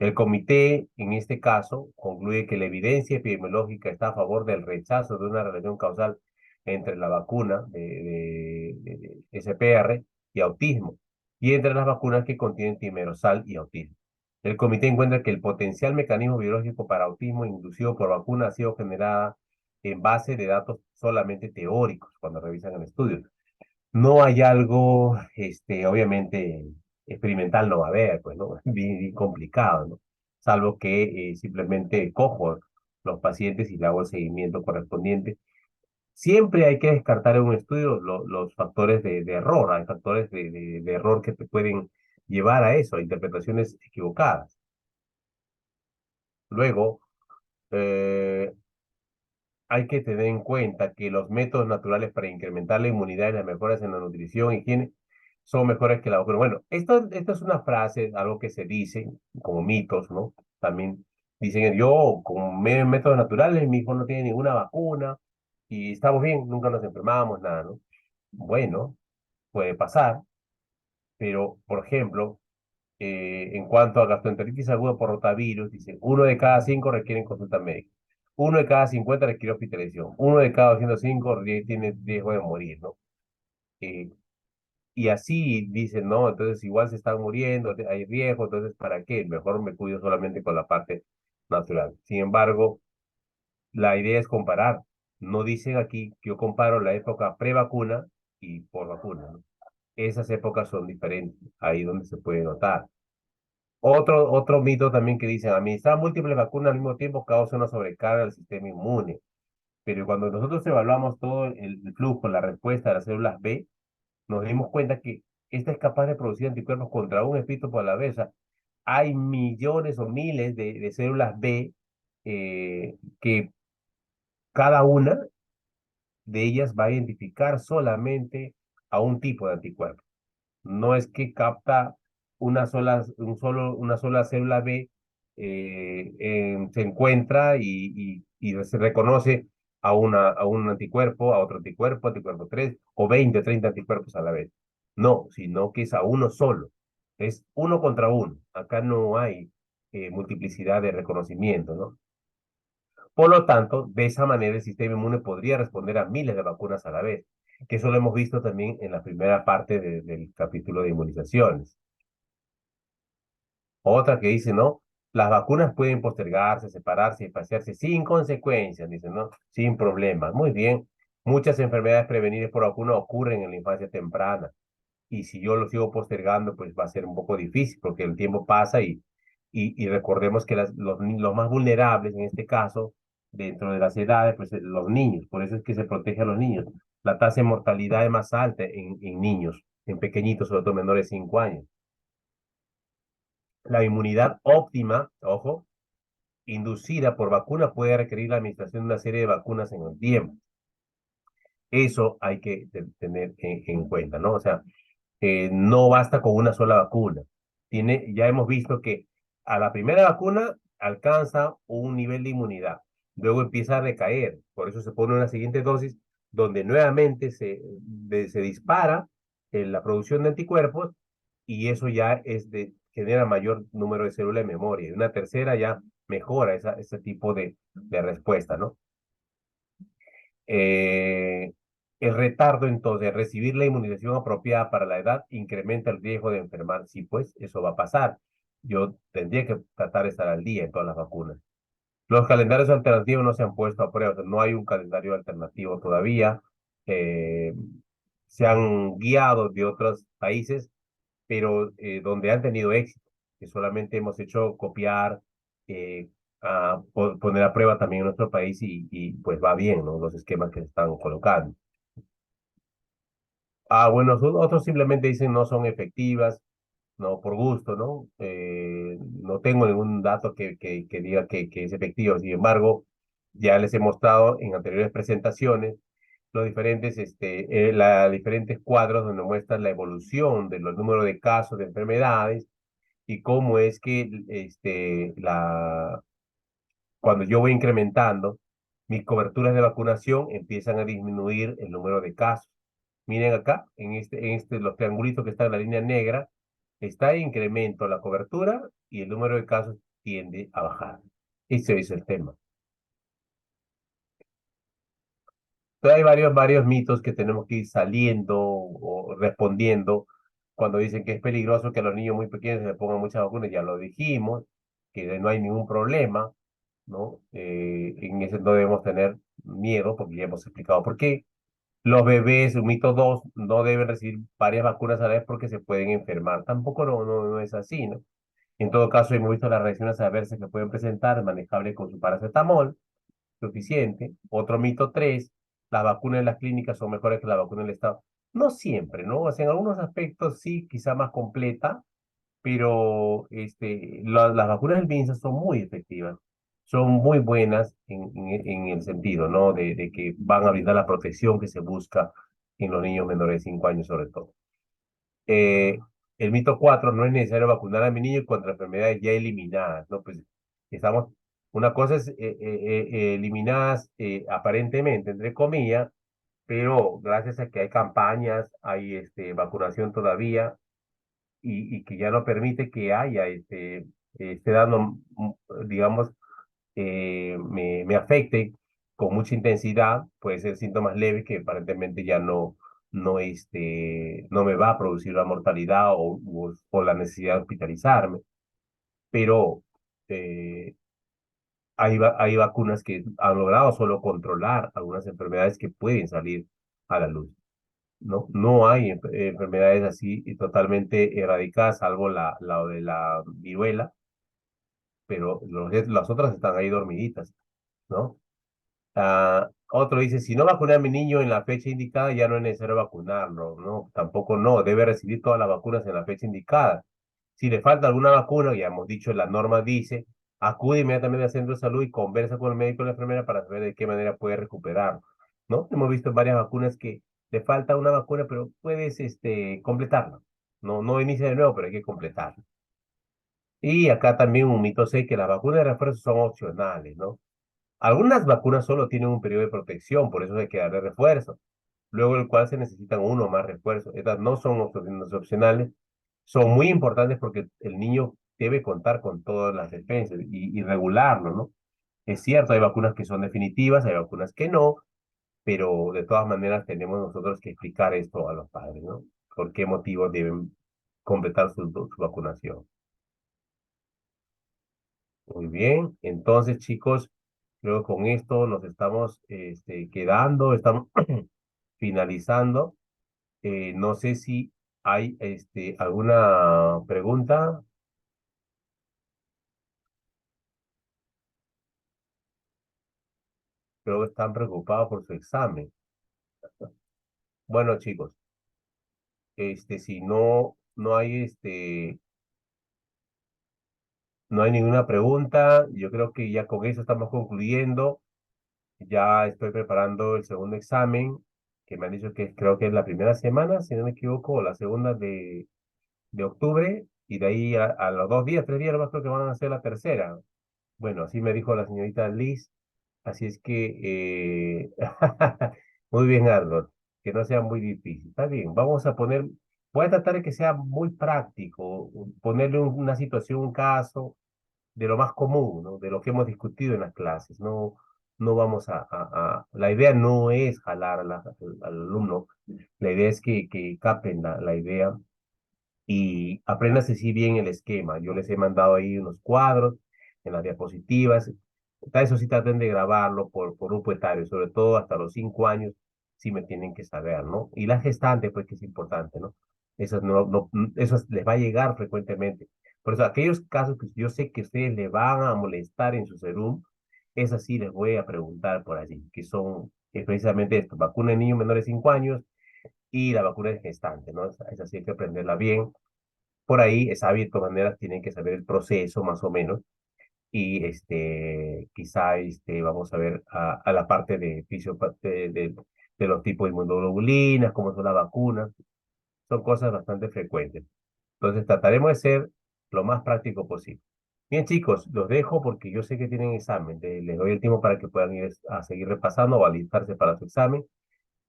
El comité, en este caso, concluye que la evidencia epidemiológica está a favor del rechazo de una relación causal entre la vacuna de SPR y autismo, y entre las vacunas que contienen timerosal y autismo. El comité encuentra que el potencial mecanismo biológico para autismo inducido por vacuna ha sido generada en base de datos solamente teóricos cuando revisan el estudio. No hay algo, obviamente, experimental no va a haber, pues, ¿no? Bien complicado, ¿no? Salvo que simplemente cojo los pacientes y le hago el seguimiento correspondiente. Siempre hay que descartar en un estudio los factores de error, hay factores de error que te pueden llevar a eso, a interpretaciones equivocadas. Luego, eh, hay que tener en cuenta que los métodos naturales para incrementar la inmunidad y las mejoras en la nutrición y higiene son mejores que la vacuna. Bueno, esto es una frase, algo que se dice como mitos, ¿no? También dicen, yo con métodos naturales, mi hijo no tiene ninguna vacuna y estamos bien, nunca nos enfermamos, nada, ¿no? Bueno, puede pasar, pero, por ejemplo, en cuanto a gastroenteritis aguda por rotavirus, dice, uno de cada cinco requieren consulta médica. Uno de cada 50 requiere hospitalización. Uno de cada 205 tiene riesgo de morir, ¿no? Eh, y así dicen, ¿no? Entonces igual se están muriendo, hay riesgo, entonces ¿para qué? Mejor me cuido solamente con la parte natural. Sin embargo, la idea es comparar. No dicen aquí que yo comparo la época pre-vacuna y por vacuna, ¿no? Esas épocas son diferentes, ahí donde se puede notar. Otro mito también que dicen, administrar múltiples vacunas al mismo tiempo causa una sobrecarga del sistema inmune. Pero cuando nosotros evaluamos todo el flujo, la respuesta de las células B, nos dimos cuenta que esta es capaz de producir anticuerpos contra un epítopo a la vez. O sea, hay millones o miles de células B que cada una de ellas va a identificar solamente a un tipo de anticuerpo. No es que capta una sola célula B, se encuentra y se reconoce a un anticuerpo, a otro anticuerpo, anticuerpo 3 o 20 o 30 anticuerpos a la vez. No, sino que es a uno solo. Es uno contra uno. Acá no hay multiplicidad de reconocimiento, ¿no? Por lo tanto, de esa manera el sistema inmune podría responder a miles de vacunas a la vez, que eso lo hemos visto también en la primera parte del capítulo de inmunizaciones. Otra que dice, ¿no? Las vacunas pueden postergarse, separarse y espaciarse sin consecuencias, dice, ¿no? Sin problemas. Muy bien. Muchas enfermedades prevenibles por vacuna ocurren en la infancia temprana. Y si yo lo sigo postergando, pues va a ser un poco difícil porque el tiempo pasa y recordemos que los más vulnerables en este caso, dentro de las edades, pues los niños. Por eso es que se protege a los niños. La tasa de mortalidad es más alta en niños, en pequeñitos, sobre todo menores de 5 años. La inmunidad óptima, ojo, inducida por vacuna puede requerir la administración de una serie de vacunas en el tiempo. Eso hay que tener en cuenta, ¿no? O sea, no basta con una sola vacuna. Ya hemos visto que a la primera vacuna alcanza un nivel de inmunidad, luego empieza a recaer, por eso se pone una siguiente dosis donde nuevamente se dispara la producción de anticuerpos y eso ya genera mayor número de células de memoria. Y una tercera ya mejora ese tipo de respuesta, ¿no? Eh, el retardo, entonces, recibir la inmunización apropiada para la edad incrementa el riesgo de enfermar. Sí, pues eso va a pasar. Yo tendría que tratar de estar al día en todas las vacunas. Los calendarios alternativos no se han puesto a prueba, o sea, no hay un calendario alternativo todavía. Eh, Se han guiado de otros países, pero donde han tenido éxito, que solamente hemos hecho copiar, eh, poner a prueba también en nuestro país pues va bien, ¿no? Los esquemas que se están colocando. Bueno, otros simplemente dicen no son efectivas, no por gusto, ¿no? No tengo ningún dato que diga que es efectivo. Sin embargo, ya les he mostrado en anteriores presentaciones los diferentes, diferentes cuadros donde muestran la evolución de los números de casos de enfermedades y cómo es que cuando yo voy incrementando, mis coberturas de vacunación empiezan a disminuir el número de casos. Miren acá, los triangulitos que están en la línea negra, está en incremento la cobertura y el número de casos tiende a bajar. Ese es el tema. Pero hay varios mitos que tenemos que ir saliendo o respondiendo cuando dicen que es peligroso que a los niños muy pequeños se les pongan muchas vacunas. Ya lo dijimos, que no hay ningún problema, ¿no? En ese no debemos tener miedo porque ya hemos explicado por qué. Los bebés, un mito 2, no deben recibir varias vacunas a la vez porque se pueden enfermar. Tampoco no es así, ¿no? En todo caso, hemos visto las reacciones adversas que pueden presentar, manejable con su paracetamol, suficiente. Otro mito 3, las vacunas en las clínicas son mejores que las vacunas del Estado. No siempre, ¿no? O sea, en algunos aspectos sí, quizá más completa, pero las vacunas del MINSA son muy efectivas, son muy buenas en el sentido, ¿no? De que van a brindar la protección que se busca en los niños menores de 5 años sobre todo. Eh, el mito 4, no es necesario vacunar a mi niño contra enfermedades ya eliminadas, ¿no? Pues estamos, una cosa es eliminadas aparentemente, entre comillas, pero gracias a que hay campañas, hay vacunación todavía, y que ya no permite que haya esté dando, digamos, me afecte con mucha intensidad, puede ser síntomas leves que aparentemente ya no me va a producir la mortalidad o la necesidad de hospitalizarme, pero eh, hay vacunas que han logrado solo controlar algunas enfermedades que pueden salir a la luz. No hay enfermedades así y totalmente erradicadas, salvo la de la viruela, pero las otras están ahí dormiditas, ¿no? Otro dice, si no vacuné a mi niño en la fecha indicada, ya no es necesario vacunarlo, ¿no? Tampoco no, debe recibir todas las vacunas en la fecha indicada. Si le falta alguna vacuna, ya hemos dicho, la norma dice, acude inmediatamente al centro de salud y conversa con el médico o la enfermera para saber de qué manera puede recuperar, ¿no? Hemos visto varias vacunas que le falta una vacuna, pero puedes completarla. No inicia de nuevo, pero hay que completarla. Y acá también un mito 6, que las vacunas de refuerzo son opcionales, ¿no? Algunas vacunas solo tienen un periodo de protección, por eso hay que darle refuerzo, luego del cual se necesitan uno o más refuerzos. Estas no son opcionales, son muy importantes porque el niño debe contar con todas las defensas y regularlo, ¿no? Es cierto, hay vacunas que son definitivas, hay vacunas que no, pero de todas maneras tenemos nosotros que explicar esto a los padres, ¿no? ¿Por qué motivo deben completar su vacunación? Muy bien, entonces chicos, creo que con esto nos estamos quedando, estamos finalizando. No sé si hay alguna pregunta. Creo que están preocupados por su examen. Bueno, chicos, si no hay no hay ninguna pregunta, yo creo que ya con eso estamos concluyendo. Ya estoy preparando el segundo examen, que me han dicho que creo que es la primera semana, si no me equivoco, o la segunda de octubre, y de ahí a los 2 días, 3 días, nomás creo que van a hacer la tercera. Bueno, así me dijo la señorita Liz, así es que, muy bien, Arnold, que no sea muy difícil. Está bien, voy a tratar de que sea muy práctico, ponerle una situación, un caso de lo más común, ¿no? De lo que hemos discutido en las clases. No vamos la idea no es jalar al alumno, la idea es que capten la idea y aprendas así bien el esquema. Yo les he mandado ahí unos cuadros en las diapositivas. Eso sí traten de grabarlo por grupo etario, sobre todo hasta los 5 años, sí me tienen que saber, ¿no? Y la gestante, pues que es importante, ¿no? Eso les va a llegar frecuentemente. Por eso, aquellos casos que yo sé que ustedes le van a molestar en su serum, esas sí les voy a preguntar por allí, que son precisamente esto, vacuna en niños menores de 5 años y la vacuna de gestante, ¿no? Esa sí hay que aprenderla bien. Por ahí es hábil, de todas maneras, tienen que saber el proceso más o menos. Y quizá vamos a ver a la parte de los tipos de inmunoglobulinas, cómo son las vacunas. Son cosas bastante frecuentes. Entonces trataremos de ser lo más práctico posible. Bien, chicos, los dejo porque yo sé que tienen examen. Les doy el tiempo para que puedan ir a seguir repasando o alistarse para su examen.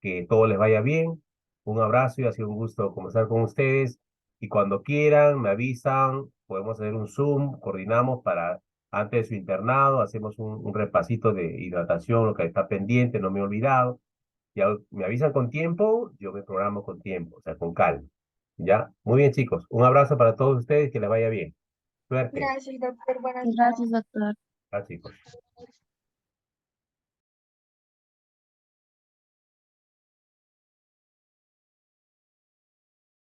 Que todo les vaya bien. Un abrazo y ha sido un gusto conversar con ustedes. Y cuando quieran, me avisan, podemos hacer un Zoom, coordinamos para antes de su internado, hacemos un repasito de hidratación, lo que está pendiente, no me he olvidado. Ya me avisan con tiempo, yo me programo con tiempo, o sea, con calma. ¿Ya? Muy bien, chicos. Un abrazo para todos ustedes, que les vaya bien. Suerte. Gracias, doctor. Buenas noches. Gracias, doctor. Ah, chicos.